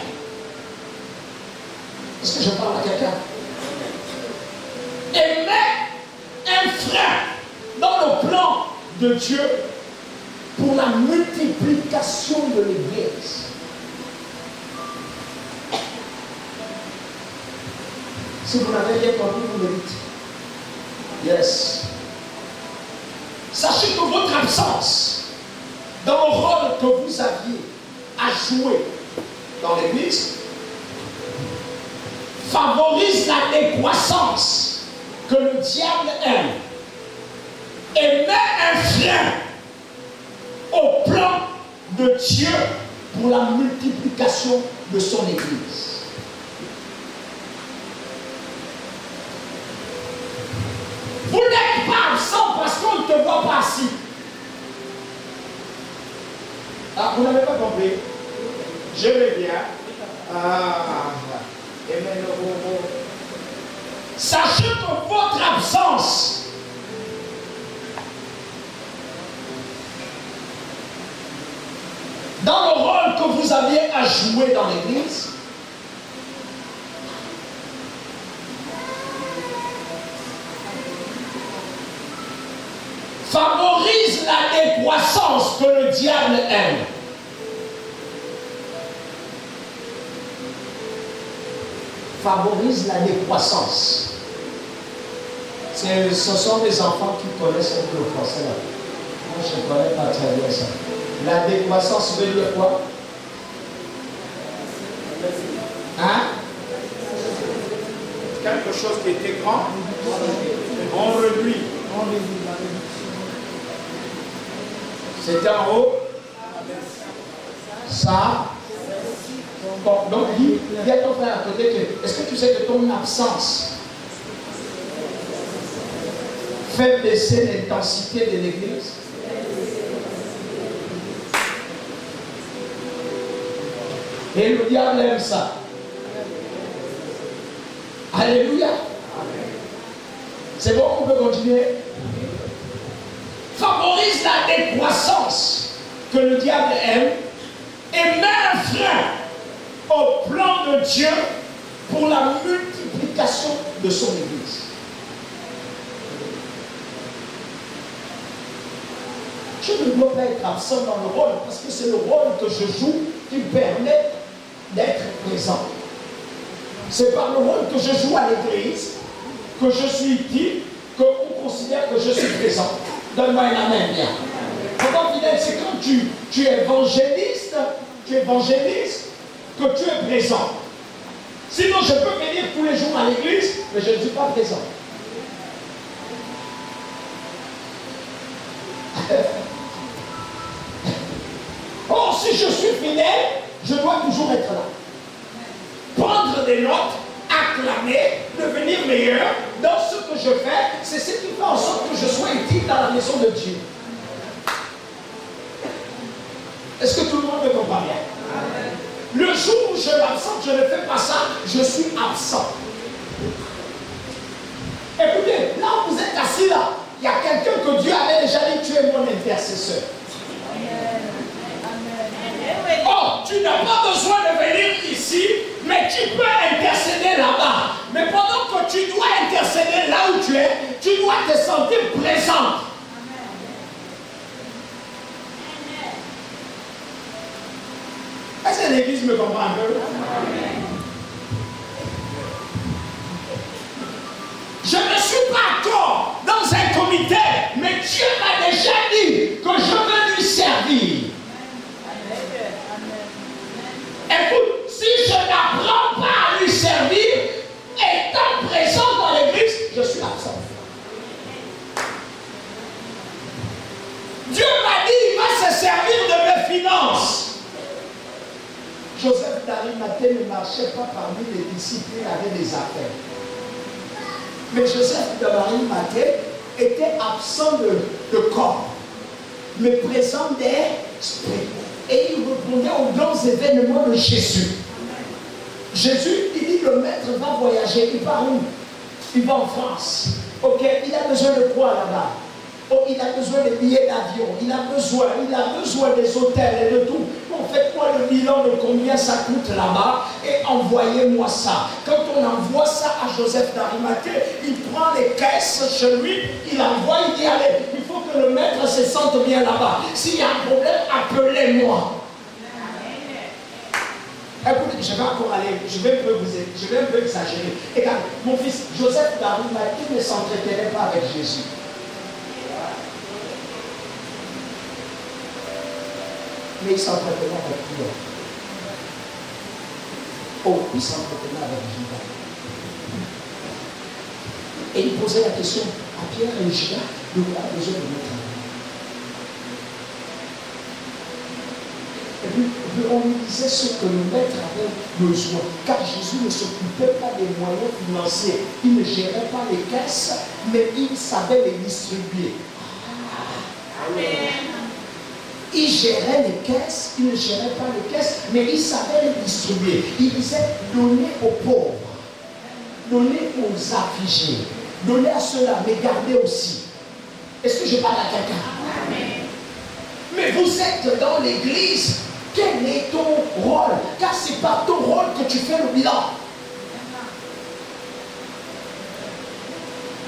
Est-ce que je parle à quelqu'un? Et met un frein dans le plan de Dieu pour la multiplication de l'église. Si vous n'avez rien compris, vous me dites. Yes. Sachez que votre absence dans le rôle que vous aviez à jouer dans l'église favorise la décroissance que le diable aime et met un frein au plan de Dieu pour la multiplication de son église. Vous n'êtes pas absent parce qu'on ne te voit pas assis. Ah, vous n'avez pas compris? Je vais bien. Sachez que votre absence dans le rôle que vous aviez à jouer dans l'église favorise la décroissance que le diable aime. Favorise la décroissance. Ce sont des enfants qui connaissent un peu le français là. Moi je ne connais pas très bien ça. La décroissance veut dire quoi? Hein? Quelque chose qui était grand, on réduit. C'était en haut. Ça. Bon, donc dis à ton frère à côté que, est-ce que tu sais que ton absence fait baisser l'intensité de l'église? Et le diable aime ça. Alléluia. C'est bon, on peut continuer. Favorise la décroissance que le diable aime et met un frein au plan de Dieu pour la multiplication de son église. Je ne dois pas être absent dans le rôle parce que c'est le rôle que je joue qui me permet d'être présent. C'est par le rôle que je joue à l'église que je suis utile, qu'on considère que je suis présent. Donne-moi un amen bien. Comment fidèle, c'est quand tu es évangéliste, que tu es présent. Sinon, je peux venir tous les jours à l'église, mais je ne suis pas présent. fidèle, je dois toujours être là. Prendre des notes, acclamer, devenir meilleur dans ce que je fais, c'est ce qui fait en sorte que je sois utile dans la maison de Dieu. Est-ce que tout le monde me comprend bien? Le jour où je m'absente, je ne fais pas ça, je suis absent. Écoutez, là où vous êtes assis là, il y a quelqu'un que Dieu avait déjà dit, tu es mon intercesseur. Oh, tu n'as pas besoin de venir ici, mais tu peux intercéder là-bas. Mais pendant que tu dois intercéder là où tu es, tu dois te sentir présent. Est-ce que l'église me comprend un peu? Je ne suis pas encore dans un comité, mais Dieu m'a déjà dit que je veux lui servir. Écoute, si je n'apprends pas à lui servir, étant présent dans l'église, je suis absent. Dieu m'a dit, il va se servir de mes finances. Joseph d'Arimathée ne marchait pas parmi les disciples, il avait des affaires. Mais Joseph d'Arimathée était absent de corps, mais présent d'esprit. Et il répondait aux grands événements de Jésus. Jésus, il dit, le maître va voyager. Il part où? Il va en France. Ok, il a besoin de quoi là-bas? Oh, il a besoin des billets d'avion, il a besoin des hôtels et de tout. En fait, moi, le bilan de combien ça coûte là-bas et envoyez-moi ça. Quand on envoie ça à Joseph d'Arimathée, il prend les caisses chez lui, il envoie, il dit, allez, il faut que le maître se sente bien là-bas. S'il y a un problème, appelez-moi. Écoutez, je vais encore aller, je vais un peu exagérer. Regarde, mon fils, Joseph d'Arimathée ne s'entretenait pas avec Jésus. Mais il s'entretenait avec Pierre. Oh, il s'entretenait avec Judas. Et il posait la question à Pierre et Judas, nous avons besoin de notre avis. Et puis, on lui disait ce que le maître avait besoin. Car Jésus ne s'occupait pas des moyens financiers. Il ne gérait pas les caisses, mais il savait les distribuer. Amen. Il gérait les caisses, il ne gérait pas les caisses, mais il savait les distribuer. Il disait, donnez aux pauvres, donnez aux affligés, donnez à ceux-là, mais gardez aussi. Est-ce que je parle à quelqu'un? Mais vous êtes dans l'église, quel est ton rôle? Car ce n'est pas ton rôle que tu fais le bilan.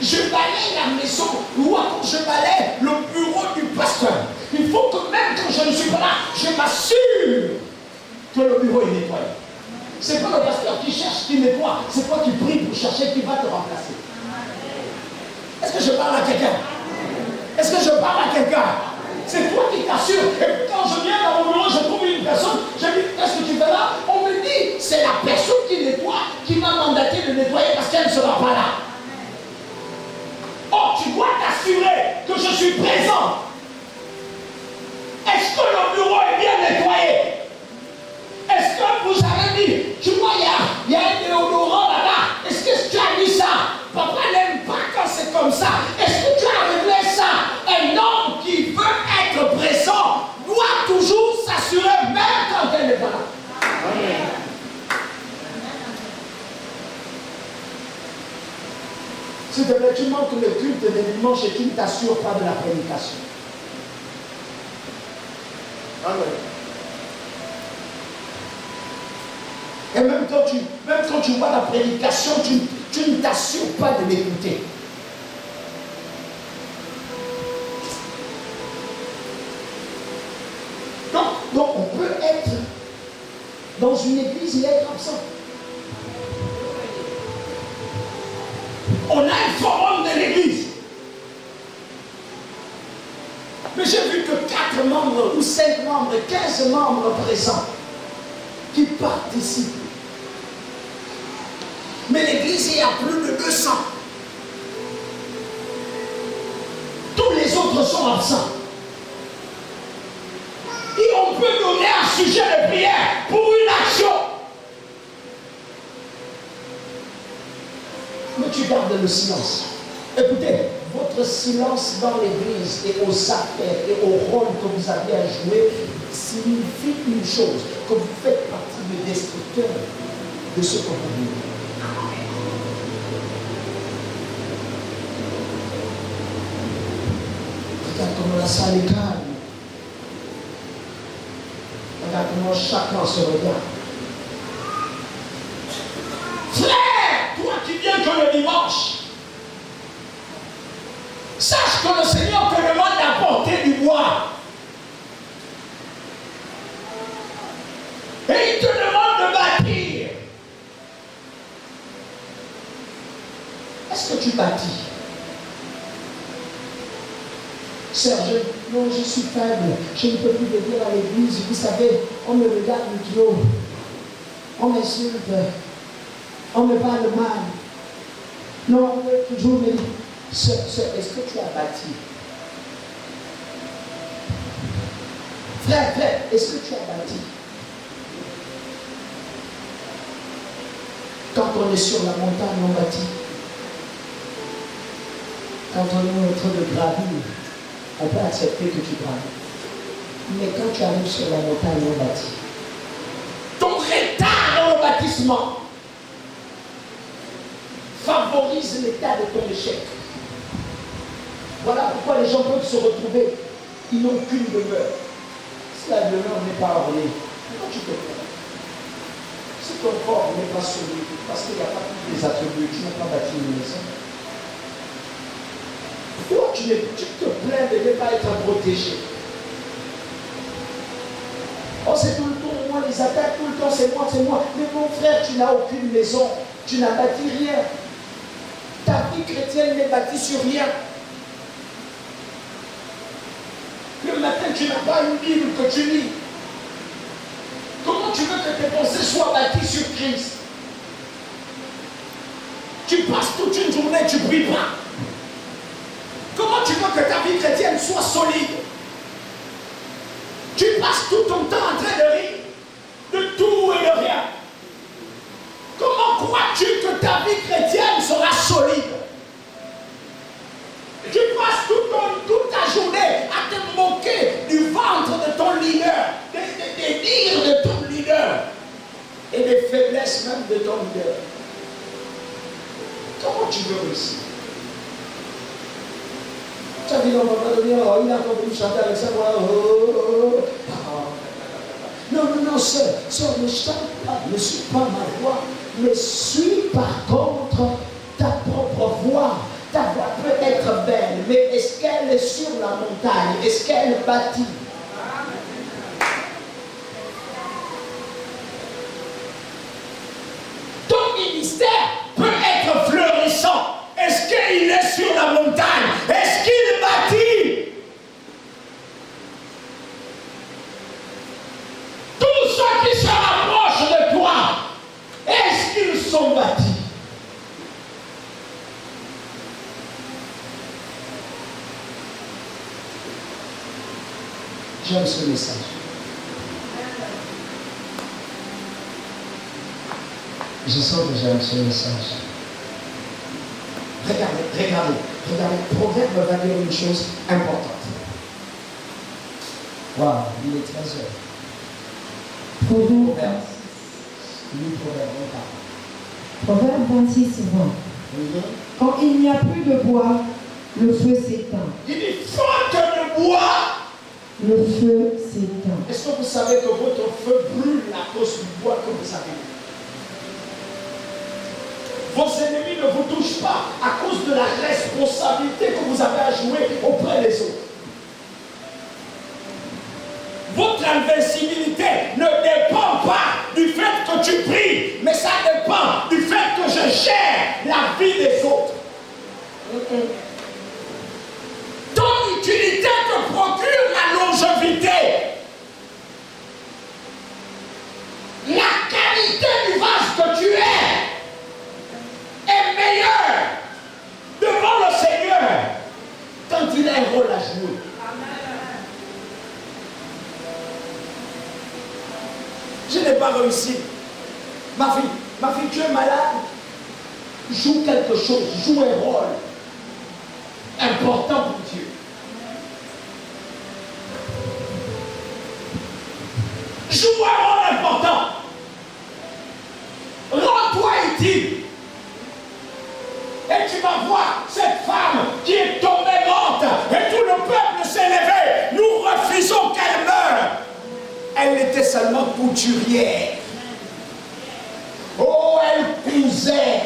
Je balaye la maison, ou alors je balaye le bureau du pasteur. Il faut que même quand je ne suis pas là, je m'assure que le bureau est nettoyé. Ce n'est pas le pasteur qui cherche, qui nettoie. C'est toi qui pries pour chercher qui va te remplacer. Est-ce que je parle à quelqu'un? Est-ce que je parle à quelqu'un? C'est toi qui t'assures. Et puis quand je viens dans mon bureau, je trouve une personne, je dis, qu'est-ce que tu fais là? On me dit, c'est la personne qui nettoie, qui m'a mandaté de nettoyer parce qu'elle ne sera pas là. Oh, tu dois t'assurer que je suis présent. Est-ce que le bureau est bien nettoyé? Est-ce que vous avez dit, tu vois, il y a un déodorant là-bas. Est-ce que tu as mis ça? Papa n'aime pas quand c'est comme ça. Est-ce que tu as réglé ça? Un homme qui veut être présent doit toujours s'assurer, même quand elle n'est pas là. Amen. S'il te plaît, tu manques le culte de dimanche et tu ne t'assures pas de la prédication. Amen. Et même quand tu vois la prédication, tu ne t'assures pas de l'écouter. Donc on peut être dans une église et être absent. On a un forum de l'église. Mais j'ai vu que 4 membres ou 5 membres, 15 membres présents qui participent. Mais l'église, il y a plus de 200. Tous les autres sont absents. Et on peut donner un sujet de Mais tu gardes le silence. Écoutez, votre silence dans l'église et aux affaires et au rôle que vous avez à jouer signifie une chose, que vous faites partie des destructeurs de ce que vous vivez. Regarde comment la salle est calme. Regarde comment chacun se regarde. Frère, toi qui viens que le dimanche, sache que le Seigneur te demande d'apporter du bois. Et il te demande de bâtir. Est-ce que tu bâtis? Sœur, je suis faible. Je ne peux plus venir à l'église. Vous savez, on me regarde trop. On m'insulte. On me parle mal. Non, on veut toujours me dire, sœur, est-ce que tu as bâti? Frère, est-ce que tu as bâti? Quand on est sur la montagne, on bâtit. Quand on est en train de gravir, on peut accepter que tu graves. Mais quand tu arrives sur la montagne, on bâtit. Ton retard dans le bâtissement favorise l'état de ton échec. Voilà pourquoi les gens peuvent se retrouver. Ils n'ont qu'une demeure. Si la demeure n'est pas ornée, pourquoi tu te plains? Si ton corps n'est pas solide, parce qu'il n'y a pas tous les attributs, tu n'as pas bâti une maison. Pourquoi tu te plains de ne pas être protégé? Oh, c'est tout le temps moi, les attaques, tout le temps c'est moi. Mais mon frère, tu n'as aucune maison, tu n'as bâti rien. Ta vie chrétienne n'est bâtie sur rien. Le matin, tu n'as pas une Bible que tu lis. Comment tu veux que tes pensées soient bâties sur Christ? Tu passes toute une journée, tu ne pries pas. Comment tu veux que ta vie chrétienne soit solide? Tu passes tout ton temps en train de rire de tout et de rien. Comment crois-tu que ta vie chrétienne sera solide? Tu passes toute ta journée à te moquer du ventre de ton leader, des dires de ton leader et des faiblesses même de ton leader. Comment tu veux réussir? Tu as dit non, il a compris chanter avec ça. Non, sœur, ne chante pas, ne suis pas ma voix, mais suis par contre ta propre voix. Ta voix peut être belle, mais est-ce qu'elle est sur la montagne? Est-ce qu'elle bâtit? Ton ministère peut être florissant. Est-ce qu'il est sur la montagne? Est-ce qu'il bâtit? Tous ceux qui se rapprochent de toi, est-ce qu'ils sont bâtis? J'aime ce message. Je sens que j'aime ce message. Regardez. Proverbe va dire une chose importante. Waouh, il est 13h. Proverbe. Proverbe 26, 20. Quand il n'y a plus de bois, le feu s'éteint. Il dit, faute de bois, le feu s'éteint. est-ce que vous savez que votre feu brûle à cause du bois que vous avez? Vos ennemis ne vous touchent pas à cause de la responsabilité que vous avez à jouer auprès des autres. Votre invincibilité ne dépend pas du fait que tu pries, mais ça dépend du fait que je gère la vie des autres. Ton utilité te procure la longévité. La qualité du vase que tu es meilleur devant le Seigneur quand il a un rôle à jouer. Je n'ai pas réussi. Ma fille, tu es malade. joue quelque chose, joue un rôle important pour Dieu. Joue un rôle important. Rends-toi utile. Et tu vas voir cette femme qui est tombée morte. Et tout le peuple s'est levé. Nous refusons qu'elle meure. Elle était seulement couturière. Oh, elle cousait.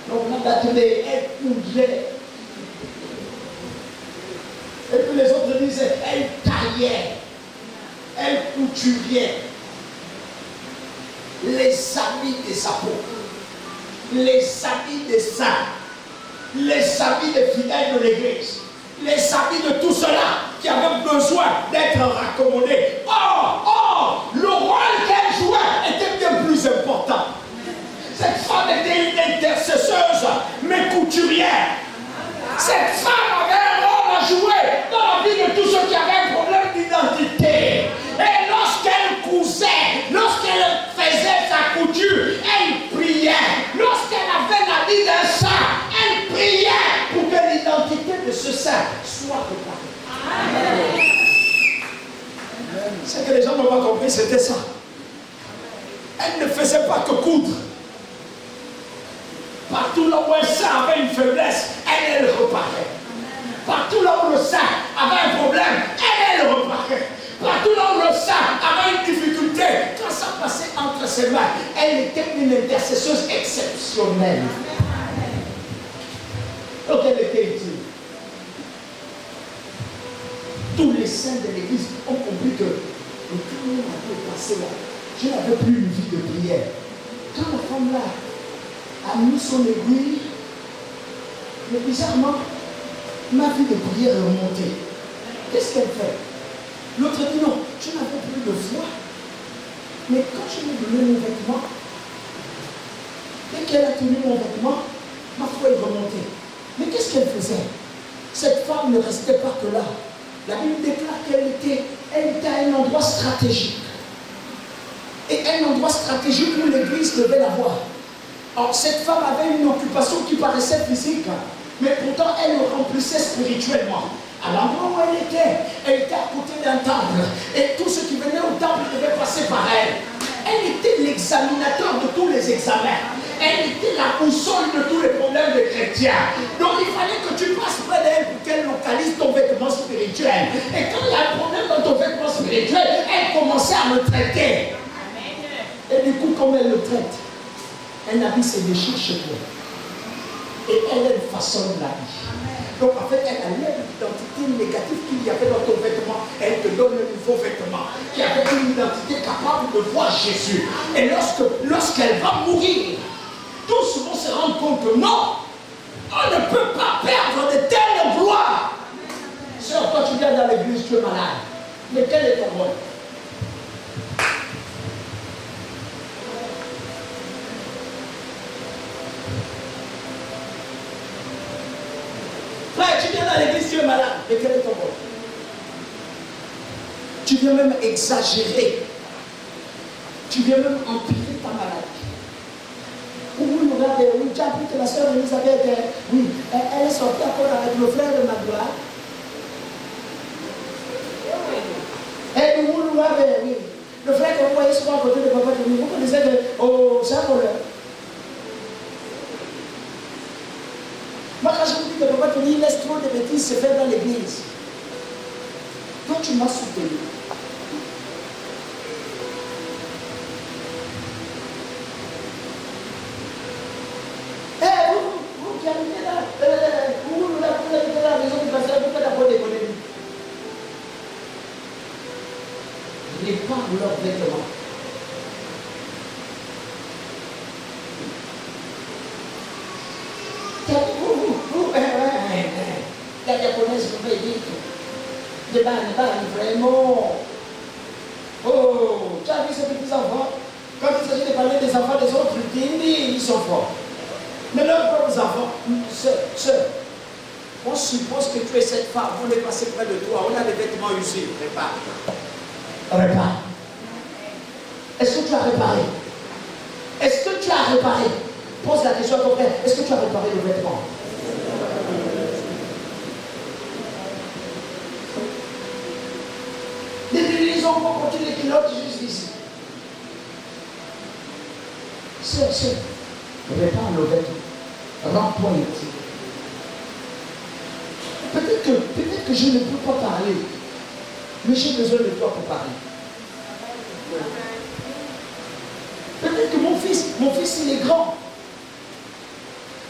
Donc, elle cousait. Et puis les autres disaient, elle taillait. Elle couturière. Les amis des apôtres, les amis des saints, les amis des fidèles de l'église, les amis de tout cela qui avaient besoin d'être raccommodés. Le rôle qu'elle jouait était bien plus important. Cette femme était une intercesseuse, mais couturière. Cette femme avait un rôle à jouer dans la vie de tous ceux qui avaient un problème d'identité. Et lorsqu'elle cousait, lorsqu'elle faisait sa couture, elle priait. Lorsqu'elle avait la vie d'un saint, elle priait pour que l'identité de ce saint soit réparée. Ce que les gens n'ont pas compris, c'était ça. Elle ne faisait pas que coudre. Partout là où un saint avait une faiblesse, elle reparait. Partout là où le saint avait un problème, elle reparait. Partout là où le saint avait une difficulté, quand ça passait entre ses mains, elle était une intercesseuse exceptionnelle. Donc elle était utile. Tous les saints de l'église ont compris que le temps avait passé là. Je n'avais plus une vie de prière. Quand la femme là a mis son aiguille, mais bizarrement, ma vie de prière est remontée. Qu'est-ce qu'elle fait? L'autre dit non, je n'avais plus de foi. Mais quand je lui ai donné mon vêtement, dès qu'elle a tenu mon vêtement, ma foi est remontée. Mais qu'est-ce qu'elle faisait? Cette femme ne restait pas que là. La Bible déclare qu'elle était à un endroit stratégique. Et un endroit stratégique où l'église devait l'avoir. Alors cette femme avait une occupation qui paraissait physique, mais pourtant elle le remplissait spirituellement. À l'endroit où elle était à côté d'un temple. Et tous ceux qui venaient au temple devaient passer par elle. Elle était l'examinateur de tous les examens. Elle était la boussole de tous les problèmes des chrétiens. Donc il fallait que tu passes près d'elle pour qu'elle localise ton vêtement spirituel. Et quand il y a un problème dans ton vêtement spirituel, elle commençait à le traiter. Et du coup, comme elle le traite, elle habille ses déchets chez toi. Et elle façonne la vie. Donc en fait, elle enlève l'identité négative qu'il y avait dans ton vêtement. Elle te donne un nouveau vêtement qui avait une identité capable de voir Jésus. Et lorsqu'elle va mourir, tous vont se rendre compte que non, on ne peut pas perdre de telles gloires. Sœur, toi tu viens dans l'église, tu es malade. Mais quel est ton rôle? Frère, tu viens dans l'église, tu es malade. Mais quel est ton rôle? Tu viens même exagérer. Tu viens même empirer ta maladie. Oui, tu as appris que la sœur Elisabeth, oui, elle est sortie à cause avec le frère de Magloire. Et oui, le frère que vous voyez souvent à côté de papa, vous connaissez au Saint-Paul. Moi, quand je vous dis que papa Tony laisse trop de bêtises se faire dans l'église, toi tu m'as soutenu. Vous qui habitez là, vous habitez dans la maison du pasteur, vous faites d'abord des économies. Répare leurs vêtements. La japonaise pouvait dire des bannes, vraiment. Oh, tu as vu ces petits enfants? Quand il s'agit de parler des enfants des autres, ils sont forts. Mais leurs propres enfants, sœur, on suppose que tu es cette femme, on est passé près de toi, on a des vêtements usés, répare. Est-ce que tu as réparé? Est-ce que tu as réparé? Pose la question à ton frère, est-ce que tu as réparé le vêtement? Les enfants continuent les culottes jusqu'ici. Sœur, répare le vêtement. Rends-toi utile. Peut-être que je ne peux pas parler, mais j'ai besoin de toi pour parler. Peut-être que mon fils il est grand.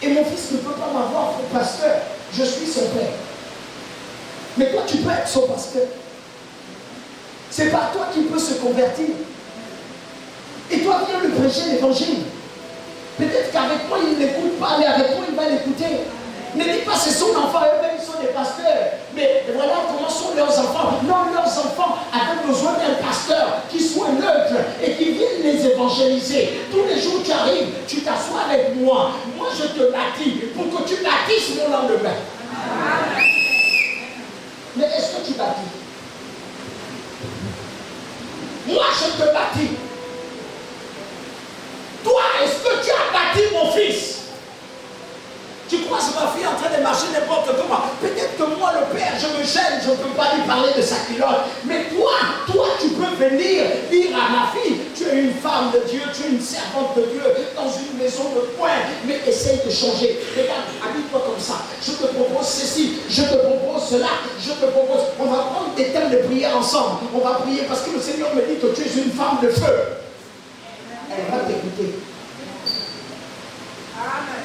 Et mon fils ne peut pas m'avoir pour pasteur. Je suis son père. Mais toi, tu peux être son pasteur. C'est par toi qu'il peut se convertir. Et toi, viens lui prêcher l'évangile. Peut-être qu'avec moi, il ne l'écoute pas, mais avec toi, il va l'écouter. Ne dis pas c'est son enfant, eux-mêmes ils sont des pasteurs. Mais voilà comment sont leurs enfants. Non, leurs enfants avaient besoin d'un pasteur qui soit neutre et qui vienne les évangéliser. Tous les jours tu arrives, tu t'assois avec moi. Moi je te bâtis pour que tu bâtisses mon lendemain. Mais est-ce que tu bâtis? Moi je te bâtis. Toi, est-ce que tu as bâti mon fils? Tu crois que ma fille est en train de marcher n'importe comment? Peut-être que moi, le père, je me gêne, je ne peux pas lui parler de sa culotte. Mais toi, tu peux venir dire à ma fille, tu es une femme de Dieu, tu es une servante de Dieu, dans une maison de poing, mais essaye de changer. Regarde, habille-toi comme ça. Je te propose ceci, je te propose cela, je te propose. On va prendre des thèmes de prière ensemble. On va prier parce que le Seigneur me dit que tu es une femme de feu. Elle va t'écouter. Amen.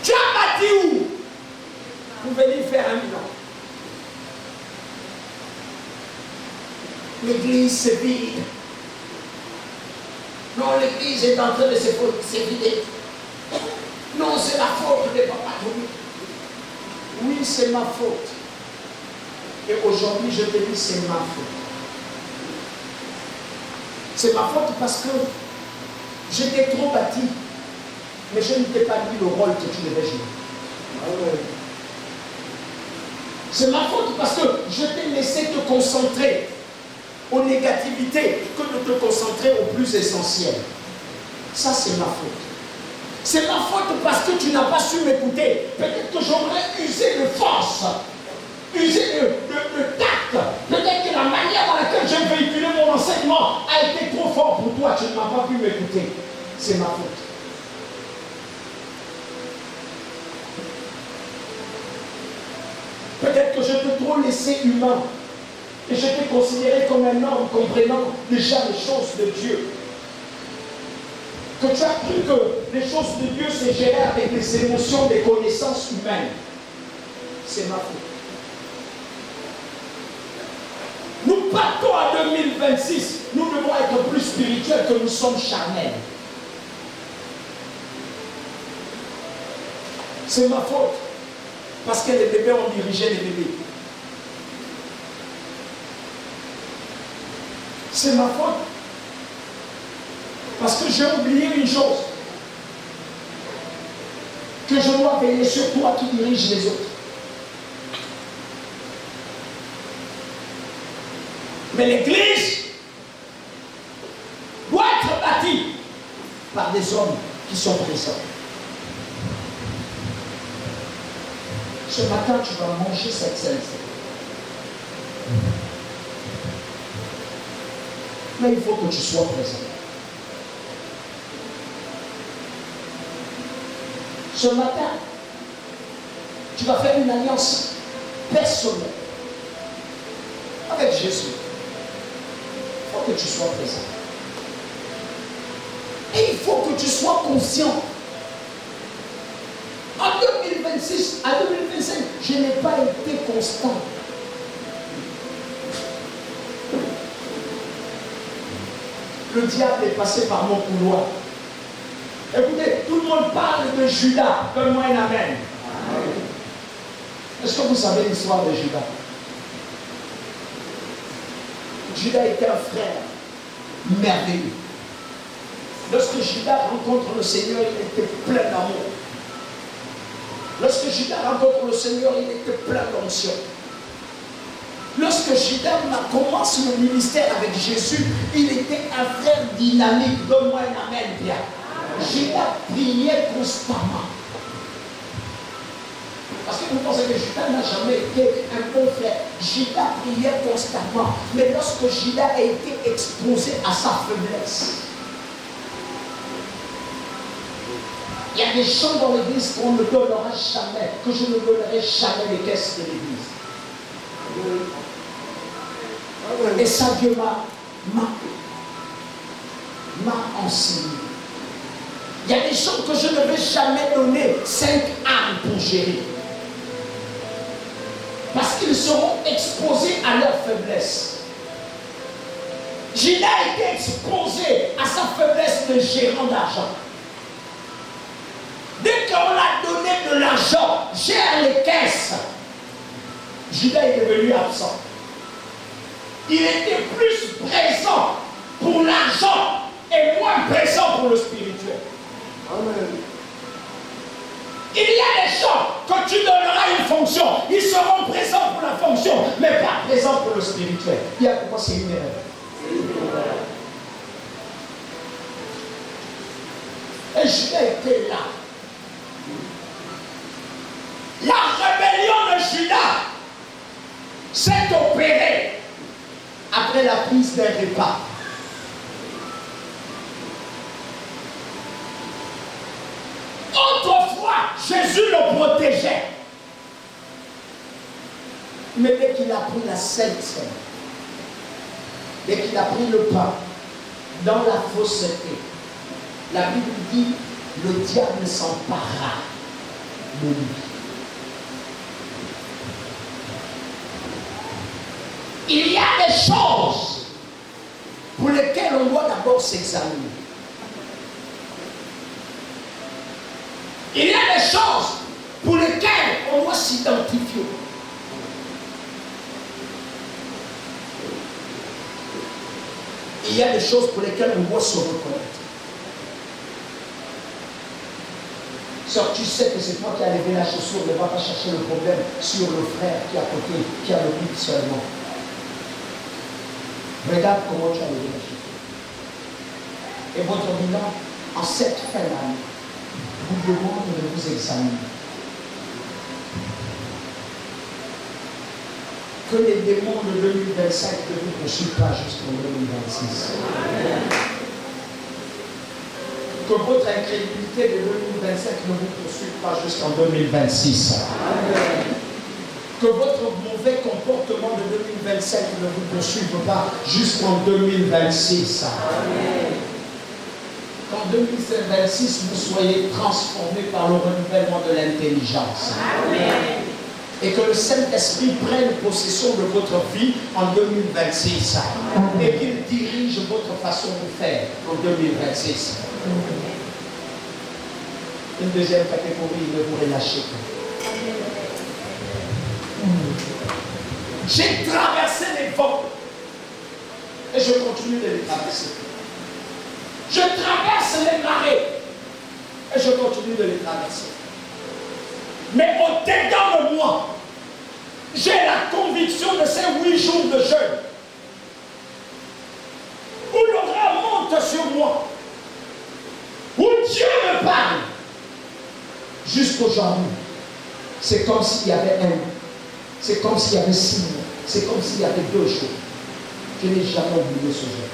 Tu as bâti où? Vous venez faire un bilan. L'église se vide. Non, l'église est en train de se vider. Non, c'est la faute de Papa Toumi. Oui, c'est ma faute. Et aujourd'hui, je te dis, c'est ma faute. C'est ma faute parce que j'étais trop bâti. Mais je ne t'ai pas dit le rôle que tu devais jouer. C'est ma faute parce que je t'ai laissé te concentrer aux négativités que de te concentrer au plus essentiel. Ça, c'est ma faute. C'est ma faute parce que tu n'as pas su m'écouter. Peut-être que j'aurais usé de force, usé de tact. Peut-être que la manière dans laquelle j'ai véhiculé mon enseignement a été trop fort pour toi. Tu ne m'as pas pu m'écouter. C'est ma faute. Peut-être que je t'ai trop laissé humain et je t'ai considéré comme un homme comprenant déjà les choses de Dieu. Que tu as cru que les choses de Dieu se géraient avec les émotions, des connaissances humaines. C'est ma faute. Nous partons à 2026. Nous devons être plus spirituels que nous sommes charnels. C'est ma faute. Parce que les bébés ont dirigé les bébés. C'est ma faute. Parce que j'ai oublié une chose. Que je dois veiller sur toi qui dirige les autres. Mais l'église doit être bâtie par des hommes qui sont présents. Ce matin, tu vas manger cette sincérité. Mais il faut que tu sois présent. Ce matin, tu vas faire une alliance personnelle avec Jésus. Il faut que tu sois présent. Et il faut que tu sois conscient. En 2026, à 2025, je n'ai pas été constant. Le diable est passé par mon couloir. Écoutez, tout le monde parle de Judas. Donne-moi un amen. Est-ce que vous savez l'histoire de Judas? Judas était un frère merveilleux. Lorsque Judas rencontre le Seigneur, il était plein d'amour. Lorsque Judas rencontre le Seigneur, il était plein d'onction. Lorsque Judas commence le ministère avec Jésus, il était un frère dynamique. Donne-moi un amen, Pierre. Judas priait constamment. Parce que vous pensez que Judas n'a jamais été un bon frère. Judas priait constamment. Mais lorsque Judas a été exposé à sa faiblesse, il y a des gens dans l'église qu'on ne donnera jamais, que je ne donnerai jamais les caisses de l'église. Et ça, Dieu m'a enseigné. Il y a des gens que je ne vais jamais donner 5 âmes pour gérer. Parce qu'ils seront exposés à leur faiblesse. Judas a été exposé à sa faiblesse de gérant d'argent. Dès qu'on l'a donné de l'argent, gère les caisses, Judas est devenu absent. Il était plus présent pour l'argent et moins présent pour le spirituel. Amen. Il y a des gens, quand tu donneras une fonction, ils seront présents pour la fonction, mais pas présents pour le spirituel. Il y a pourquoi c'est une erreur. Et Judas était là. La rébellion de Judas s'est opérée après la prise d'un repas. Autrefois, Jésus le protégeait. Mais dès qu'il a pris la Sainte Seine, dès qu'il a pris le pain, dans la fausseté, la Bible dit, le diable s'empara de lui. Il y a des choses pour lesquelles on doit d'abord s'examiner. Il y a des choses pour lesquelles on doit s'identifier. Il y a des choses pour lesquelles on doit se reconnaître. Sœur, tu sais que c'est toi qui as levé la chaussure, ne va pas chercher le problème sur le frère qui est à côté, qui a le but seulement. Regarde comment tu as levé la chaussure. Et votre bilan, en cette fin d'année, vous demande de vous examiner. Que les démons de 2025 ne vous poursuivent pas jusqu'en 2026. Que votre incrédulité de 2025 ne vous poursuive pas jusqu'en 2026. Que votre mauvais comportement de 2025 ne vous poursuive pas jusqu'en 2026. Qu'en 2026, vous soyez transformés par le renouvellement de l'intelligence. Et que le Saint-Esprit prenne possession de votre vie en 2026. Et qu'il dirige votre façon de faire en 2026. Une deuxième catégorie, ne vous relâchez pas. J'ai traversé les vents et je continue de les traverser. Je traverse les marées et je continue de les traverser. Mais au-dedans de moi, j'ai la conviction de ces 8 jours de jeûne où l'aura monte sur moi, où Dieu me parle. Jusqu'aujourd'hui, c'est comme s'il y avait c'est comme s'il y avait 6 mois, c'est comme s'il y avait 2 jours. Je n'ai jamais oublié ce jour.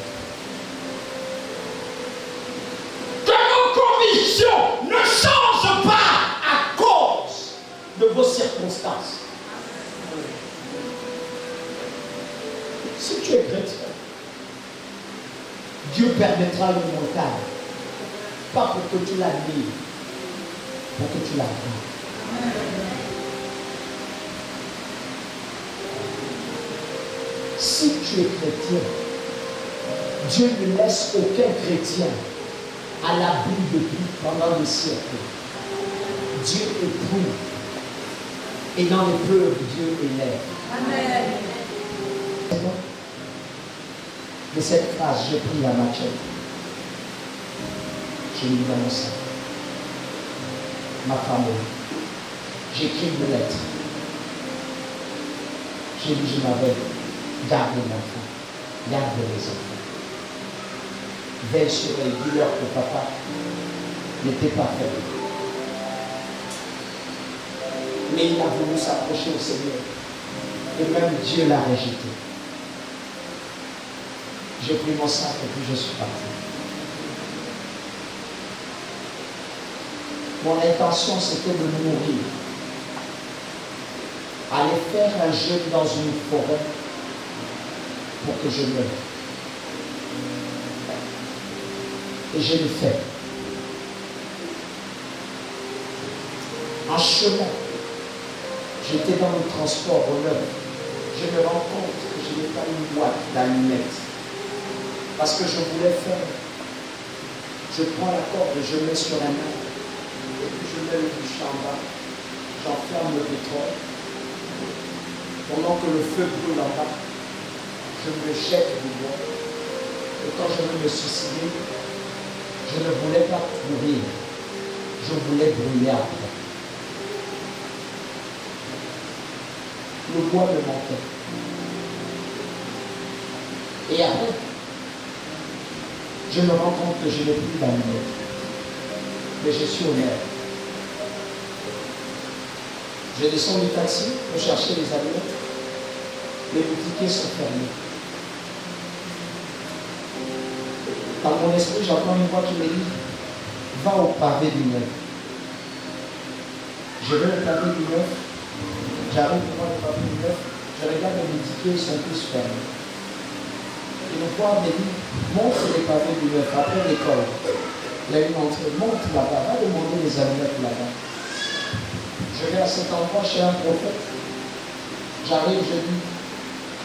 Que vos convictions ne changent pas à cause de vos circonstances. Si tu es chrétien, Dieu permettra le montagne, pas pour que tu l'admires, pour que tu l'apprends. Si tu es chrétien, Dieu ne laisse aucun chrétien à l'abri de tout pendant des siècles. Dieu éprouve. Et dans l'épreuve, Dieu élève. Amen. De cette phrase, j'ai pris la machette. J'ai mis dans mon sac. Ma femme, j'ai écrit une lettre. J'ai dit, je m'avais gardé l'enfant, garde les enfants. Veille sur eux, dis-leur que papa n'était pas faible. Mais il a voulu s'approcher au Seigneur. Et même Dieu l'a rejeté. J'ai pris mon sac et puis je suis parti. Mon intention, c'était de mourir. Aller faire un jeûne dans une forêt pour que je meure. Et je le fais. En chemin, j'étais dans le transport au neuf. Je me rends compte que je n'ai pas une boîte d'allumettes. Parce que je voulais faire. Je prends la corde, je mets sur la main. Et puis je mets le bûcher en bas. J'enferme le pétrole. Pendant que le feu brûle en bas, je me jette du bois. Et quand je veux me suicider, je ne voulais pas mourir. Je voulais brûler après. Le bois me manquait. Et après, je me rends compte que je n'ai plus d'allumettes. Mais je suis honnête. Je descends du taxi pour chercher les allumettes. Les boutiquiers sont fermés. Dans mon esprit, j'entends une voix qui me dit, va au pavé du neuf. Je vais au pavé du neuf. J'arrive devant le pavé du neuf. Je regarde les boutiquiers, ils sont tous fermés. Et le voix me dit, monte les pavés du neuf après l'école. Il y a une entrée, monte là-bas, va demander les allumettes là-bas. Je vais à cet endroit chez un prophète. J'arrive, je dis,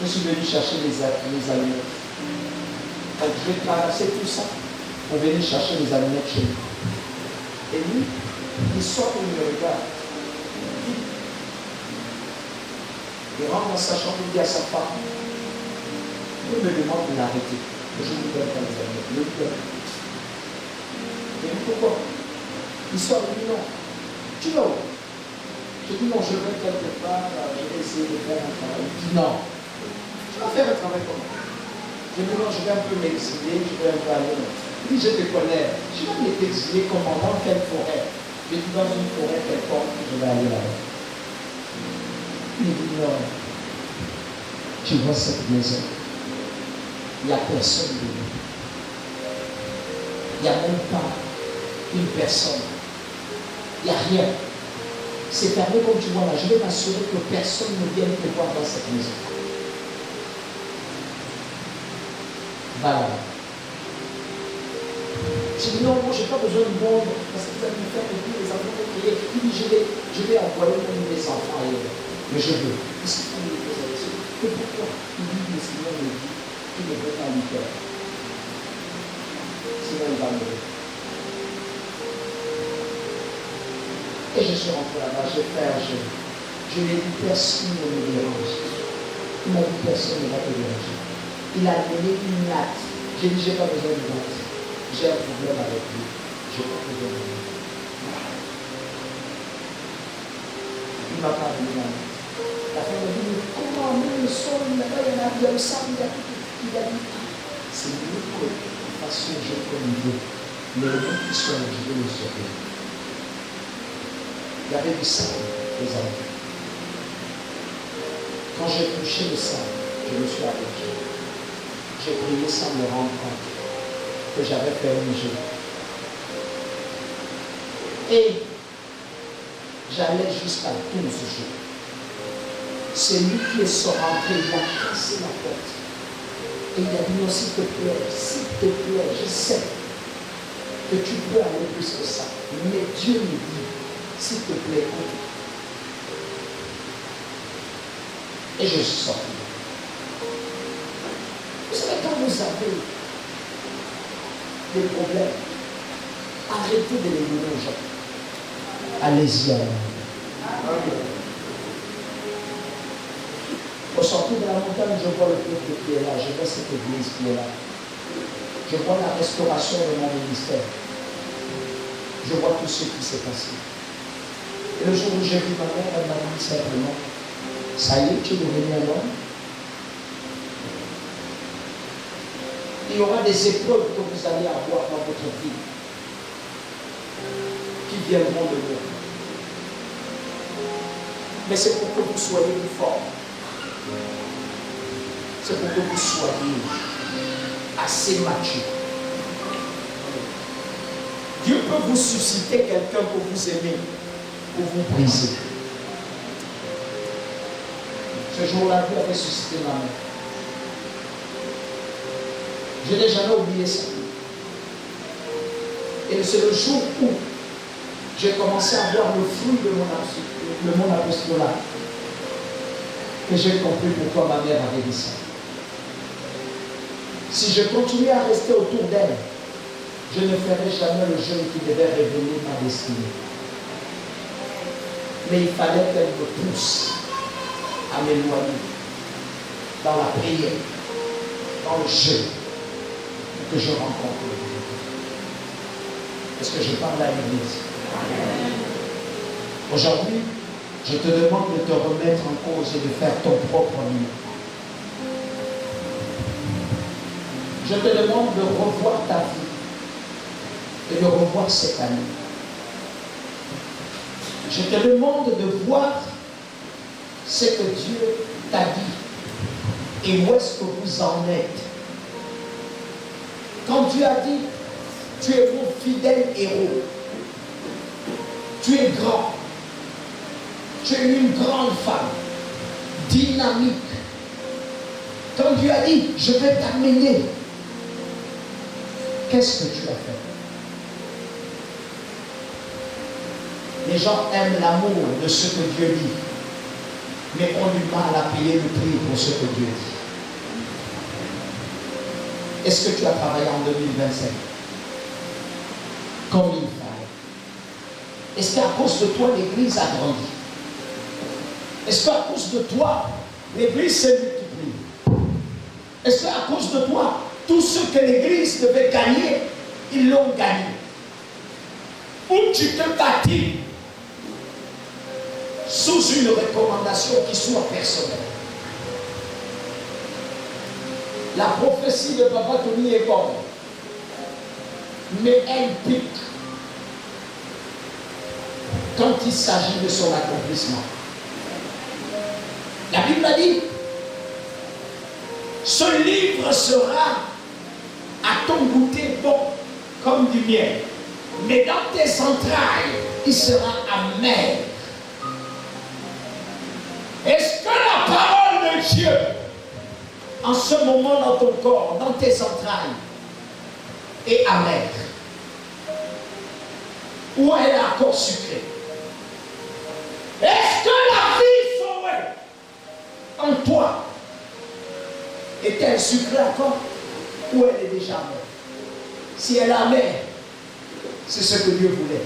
je suis venu chercher les allumettes. Donc je vais traverser tout ça pour venir chercher les allumettes chez lui. Et lui, il sort et il me regarde. Il rentre dans sa chambre, il dit à sa femme, il me demande de l'arrêter. Je lui donne pas les allumettes. Je lui donne. Et lui, pourquoi? Il sort et dit non. Tu vas où? Je dis non, je vais quelque part, je vais essayer de faire un travail. Il dit non. Tu vas faire un travail comment? Je dis non, je vais un peu m'exiler, je vais un peu aller. Il dit je te connais. Je vais m'exiler comment? Dans quelle forêt? Je dis dans une forêt quelconque, je vais aller là-bas. Il dit non. Tu vois cette maison? Il n'y a personne dedans. Il n'y a même pas une personne. Il n'y a rien. C'est fermé comme tu vois là. Je vais m'assurer que personne ne vienne te voir dans cette maison. Voilà. Je dis non, moi je n'ai pas besoin de monde parce que vous allez me faire et les enfants vont crier. Il dit je vais envoyer même mes enfants ailleurs. Mais je veux. Qu'est-ce qu'il faut me poser là-dessus? Et pourquoi? Il dit le Seigneur me dit qu'il ne veut pas lui faire. Sinon il va mourir. Et je suis rentré là-bas, j'ai fait un jeûne. Je lui ai dit, personne ne me dérange. Il m'a dit, personne ne va te déranger. Il a donné une latte. J'ai dit, je n'ai pas besoin de latte. J'ai un problème avec lui. Je n'ai pas besoin de latte. Il ne m'a pas donné la latte. La femme m'a dit, mais comment, même le sol, là-bas, il y a le sable, il y a tout. Il a dit, c'est mieux que de toute façon, je comme il veut. Mais le monde qui soit, je vais le sauver. Il y avait du sable, les amis. Quand j'ai touché le sable, je me suis arrêté. J'ai prié sans me rendre compte que j'avais fait un jeûne. Et j'allais jusqu'à 12 jours. C'est lui qui est rentré, il a cassé la porte. Et il a dit, non, s'il te plaît, je sais que tu peux aller plus que ça. Mais Dieu me dit, s'il te plaît, écoute. Et je suis sorti. Vous savez, quand vous avez des problèmes, arrêtez de les donner aux gens. Allez-y à Au sortir de la montagne, je vois le peuple qui est là, je vois cette église qui est là. Je vois la restauration de mon ministère. Je vois tout ce qui s'est passé. Et le jour où j'ai vu ma mère, elle m'a dit simplement, ça y est, tu es devenu un homme. Il y aura des épreuves que vous allez avoir dans votre vie. viendront de moi. Mais c'est pour que vous soyez plus forts. C'est pour que vous soyez assez mature. Dieu peut vous susciter quelqu'un pour vous aimer, pour vous briser. Ce jour-là, Dieu avait suscité ma mère. Je n'ai jamais oublié ça. Et c'est le jour où j'ai commencé à voir le fruit de mon apostolat que j'ai compris pourquoi ma mère avait dit ça. Si je continuais à rester autour d'elle, je ne ferais jamais le jeûne qui devait révéler ma destinée. Mais il fallait qu'elle me pousse à m'éloigner dans la prière, dans le jeûne, pour que je rencontre Dieu. Est-ce que je parle à l'église? Aujourd'hui, je te demande de te remettre en cause et de faire ton propre mieux. Je te demande de revoir ta vie et de revoir cette année. Je te demande de voir ce que Dieu t'a dit et où est-ce que vous en êtes. Quand Dieu a dit, tu es mon fidèle héros, tu es grand, tu es une grande femme, dynamique. Quand Dieu a dit, je vais t'amener, qu'est-ce que tu as fait? Les gens aiment l'amour de ce que Dieu dit, mais ont du mal à payer le prix pour ce que Dieu dit. Est-ce que tu as travaillé en 2025 comme il fallait? Est-ce qu'à cause de toi, l'église a grandi? Est-ce qu'à cause de toi, l'église s'est multipliée? Est-ce qu'à cause de toi, tout ce que l'église devait gagner, ils l'ont gagné? Ou tu te bâtis sous une recommandation qui soit personnelle? La prophétie de Papa Tony est bonne, mais elle pique quand il s'agit de son accomplissement. La Bible a dit, ce livre sera à ton goûter bon comme du miel, mais dans tes entrailles, il sera amer. Est-ce que la parole de Dieu, en ce moment dans ton corps, dans tes entrailles, est amère? Ou elle est encore sucrée? Est-ce que la vie sauvée en toi est-elle sucrée encore? Ou elle est déjà amère? Si elle est amère, c'est ce que Dieu voulait.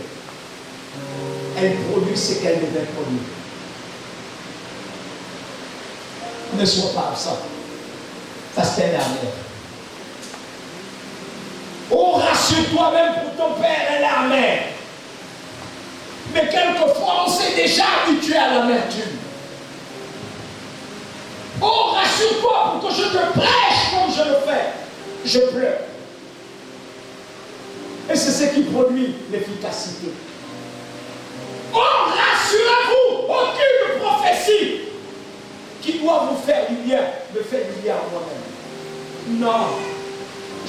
Elle produit ce qu'elle devait produire. Ne sois pas absent, parce qu'elle est amère. Oh, rassure-toi, même pour ton père, elle est amère. Mais quelquefois, on s'est déjà habitué à l'amertume. Oh, rassure-toi, pour que je te prêche comme je le fais, je pleure. Et c'est ce qui produit l'efficacité. Oh, rassurez-vous, aucune prophétie qui doit vous faire du bien me fait du bien à moi-même. Non,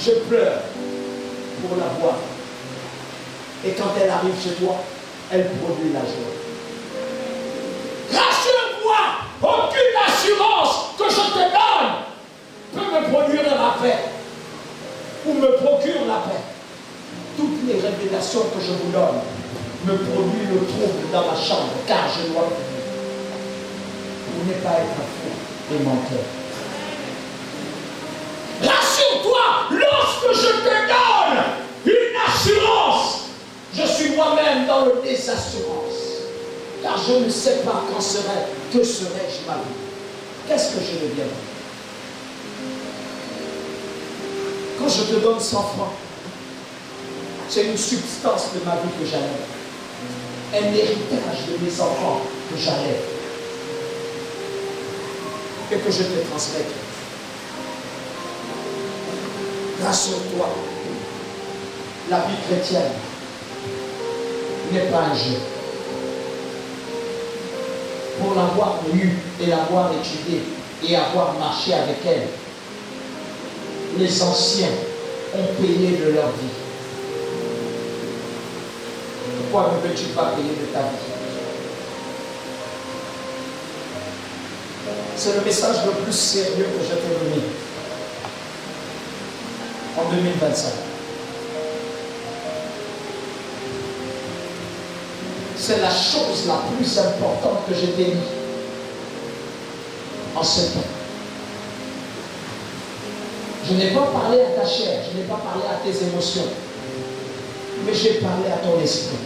je pleure pour la voir. Et quand elle arrive chez toi, elle produit la joie. Rassure-moi, aucune assurance que je te donne peut me produire la paix ou me procure la paix. Toutes les révélations que je vous donne me produisent le trouble dans ma chambre, car je dois venir. Pour ne pas être fou et menteur. Rassure-toi, lorsque je te donne une assurance, je suis moi-même dans le désassurance. Car je ne sais pas que serais-je ma vie. Qu'est-ce que je deviendrai? Quand je te donne 100 francs, c'est une substance de ma vie que j'enlève. Un héritage de mes enfants que j'enlève. Et que je te transmette. Rassure-toi. La vie chrétienne n'est pas un jeu. Pour l'avoir lue et l'avoir étudiée et avoir marché avec elle, les anciens ont payé de leur vie. Pourquoi ne veux-tu pas payer de ta vie? C'est le message le plus sérieux que je t'ai donné en 2025. C'est la chose la plus importante que je t'ai dit en ce temps. Je n'ai pas parlé à ta chair, je n'ai pas parlé à tes émotions, mais j'ai parlé à ton esprit.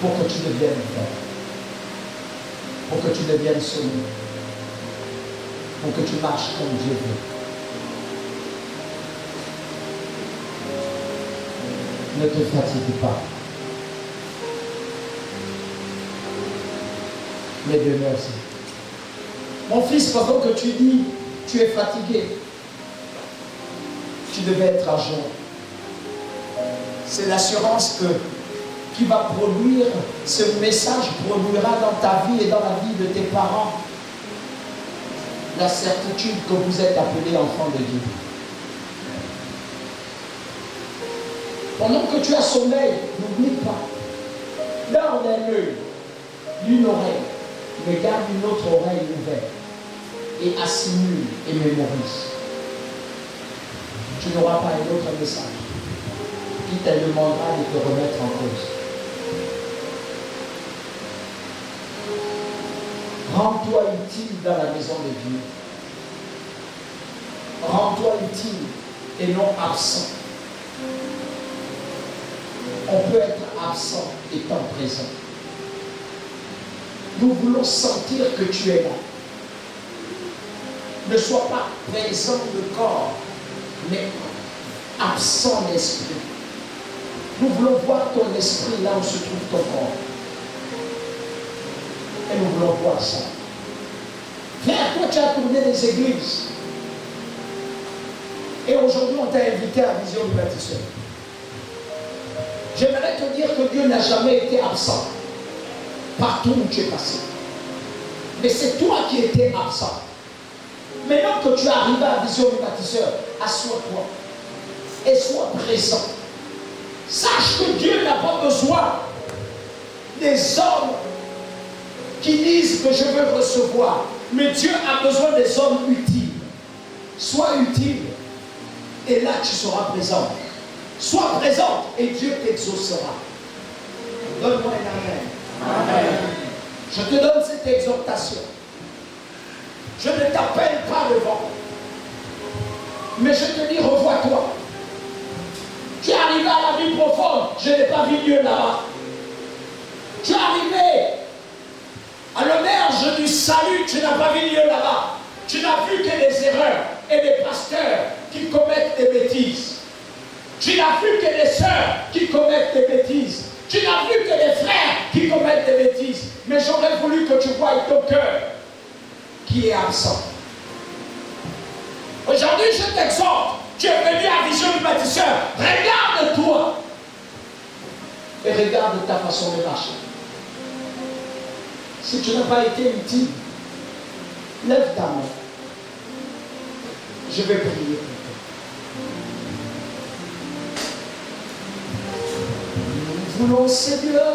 Pour que tu deviennes vrai, pour que tu deviennes solide, pour que tu marches comme Dieu veut. Ne te fatigue pas, mais demeure. Mon fils, pendant que tu dis, tu es fatigué, tu devais être à jour. C'est l'assurance qui va produire, ce message produira dans ta vie et dans la vie de tes parents la certitude que vous êtes appelés enfants de Dieu. Pendant que tu as sommeil, n'oublie pas, garde un œil, une oreille, mais garde une autre oreille ouverte et assimile et mémorise. Tu n'auras pas un autre message qui te demandera de te remettre en cause. Rends-toi utile dans la maison de Dieu. Rends-toi utile et non absent. On peut être absent étant présent. Nous voulons sentir que tu es là. Ne sois pas présent de corps, mais absent d'esprit. Nous voulons voir ton esprit là où se trouve ton corps. Et nous voulons voir ça. Frère, toi tu as tourné les églises. Et aujourd'hui on t'a invité à Vision du Bâtisseur. J'aimerais te dire que Dieu n'a jamais été absent partout où tu es passé. Mais c'est toi qui étais absent. Maintenant que tu es arrivé à Vision du Bâtisseur, assois-toi et sois présent. Sache que Dieu n'a pas besoin des hommes qui disent que je veux recevoir. Mais Dieu a besoin des hommes utiles. Sois utile et là tu seras présent. Sois présente et Dieu t'exaucera. Donne-moi un amen. Amen. Je te donne cette exhortation. Je ne t'appelle pas devant, mais je te dis revois-toi. Tu es arrivé à la vie profonde, je n'ai pas vu Dieu là-bas. Tu es arrivé à l'auberge du salut, tu n'as pas vu Dieu là-bas. Tu n'as vu que des erreurs et des pasteurs qui commettent des bêtises. Tu n'as vu que des sœurs qui commettent des bêtises. Tu n'as vu que des frères qui commettent des bêtises. Mais j'aurais voulu que tu voies ton cœur qui est absent. Aujourd'hui, je t'exhorte. Tu es venu à Vision du Bâtisseur. Regarde-toi. Et regarde ta façon de marcher. Si tu n'as pas été utile, lève ta main. Je vais prier pour toi. Nous voulons, Seigneur,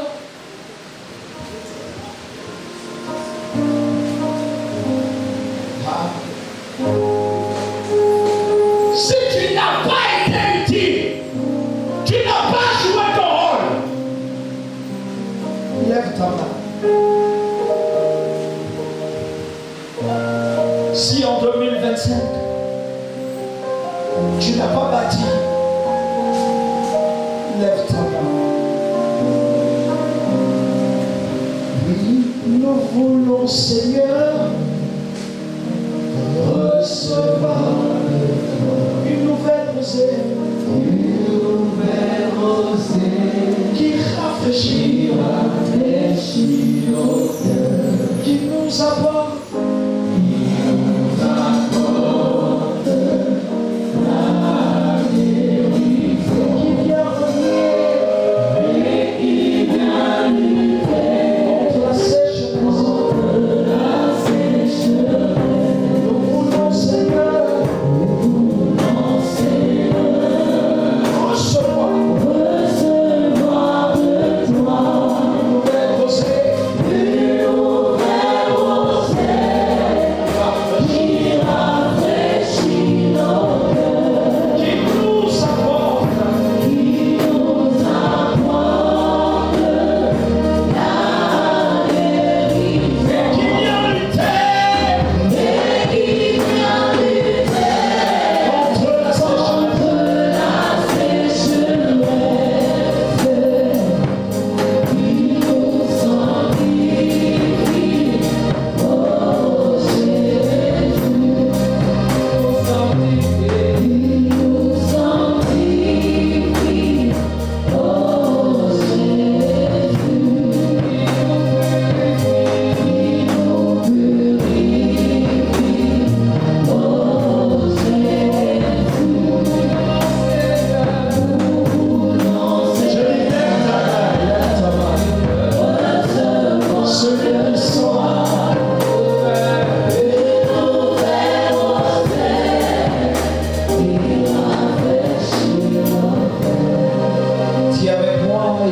si tu n'as pas été utile, tu n'as pas joué ton rôle, lève ta main. Si en 2025, tu n'as pas bâti, lève ta main. Oui, nous voulons, Seigneur, recevoir une nouvelle rosée qui rafraîchit nos cœurs, qui nous apporte la guérison.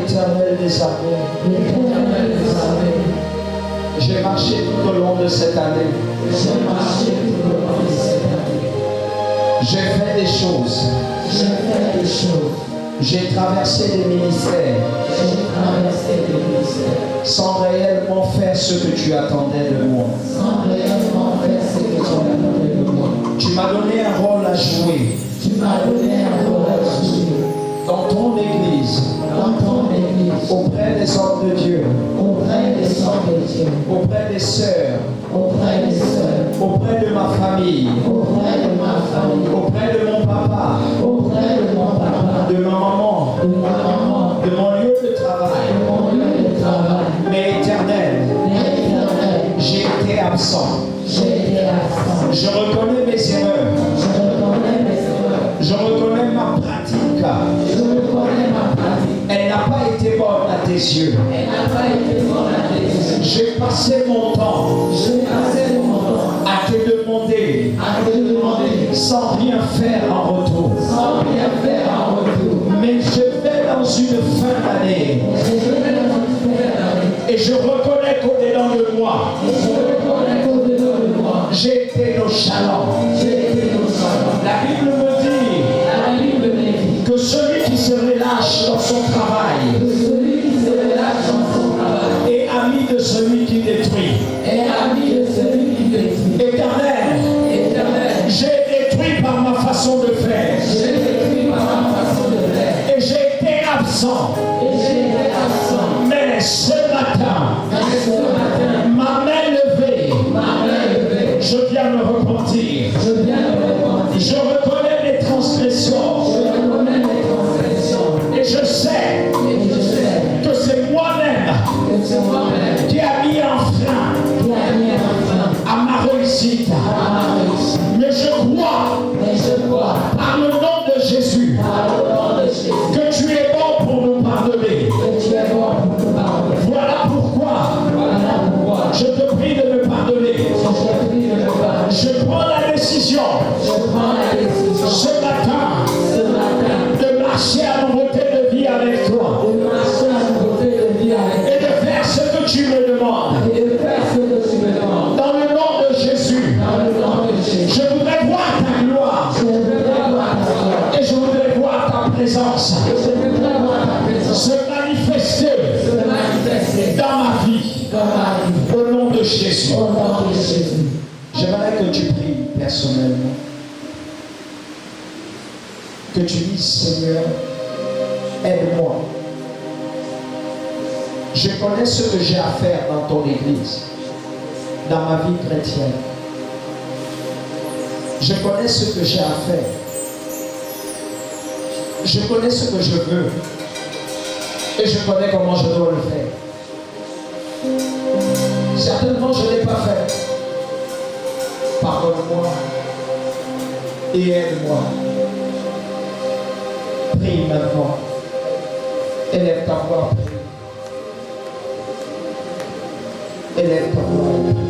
l'Éternel des armées, l'Éternel des armées, j'ai marché tout au long de cette année. j'ai marché tout au long de cette année. J'ai fait des choses. J'ai fait des choses. J'ai traversé des ministères J'ai traversé des ministères sans réellement faire ce que tu attendais de moi. sans réellement faire ce que tu attendais de moi. Tu m'as donné un rôle à jouer Tu m'as donné un rôle à jouer dans ton église, dans ton église, auprès des hommes de Dieu, auprès des hommes de Dieu, auprès des sœurs, auprès des sœurs, auprès de ma famille, auprès de ma famille, auprès de mon papa, auprès de mon papa, de ma maman, de ma maman, de mon lieu de de travail. mon lieu de travail. Mais éternel, Mais Éternel, j'ai été absent. j'ai été absent. Je reconnais mes erreurs. Je reconnais mes erreurs. Je reconnais ma pratique. Je reconnais ma pratique. Elle n'a pas été bonne à tes yeux. Elle n'a pas été bonne à tes yeux. J'ai passé mon temps J'ai passé mon temps à te demander à te demander sans rien faire en retour. sans rien faire en retour. Mais je vais dans une fin d'année Je vais dans une nouvelle année. et je reconnais qu'au-dedans de moi, Et je reconnais qu'au-dedans de moi, j'ai été nonchalant. j'ai été nonchalant. La Bible me dit La Bible me dit que celui qui se relâche dans son travail que celui qui se relâche dans son travail est ami de celui qui détruit. est ami de celui qui détruit. Éternel, Éternel, j'ai détruit par ma façon de faire j'ai détruit par ma façon de faire. et j'ai été absent. Et j'ai été absent. Mais ce matin, Mais ce matin, ma main levée, ma main levée, je viens me repentir. je viens de repentir. Je reconnais mes transgressions Je reconnais mes transgressions. et je sais Et je sais que c'est moi-même que c'est moi-même qui a mis un frein qui a mis un frein à ma réussite. à ma réussite. Mais je crois, Mais je crois, par le nom de Jésus, par le nom de Jésus, que tu es bon pour nous pardonner. que tu es bon pour nous pardonner. Voilà pourquoi Voilà pourquoi je te prie de me pardonner. je te prie de me pardonner. Je prends la décision Je prends la décision ce matin ce matin de marcher à nouveauté de vie avec toi de marcher à nouveauté de vie avec et de faire ce que tu me demandes. toi et de faire ce que tu me demandes. Dans le nom de Jésus, Dans le nom de Jésus, je voudrais voir ta gloire je voudrais voir ta gloire. et je voudrais voir ta présence Et je voudrais voir ta présence se manifester se manifester dans ma vie. dans ma vie. Au nom de Jésus. Au nom de Jésus. J'aimerais que tu pries personnellement. Que tu dises, Seigneur, aide-moi. Je connais ce que j'ai à faire dans ton église, dans ma vie chrétienne. Je connais ce que j'ai à faire. Je connais ce que je veux. Et je connais comment je dois le faire. Certainement, je ne l'ai pas fait. Pardonne-moi et aide-moi. Prie maintenant. Élève ta voix. Élève ta voix.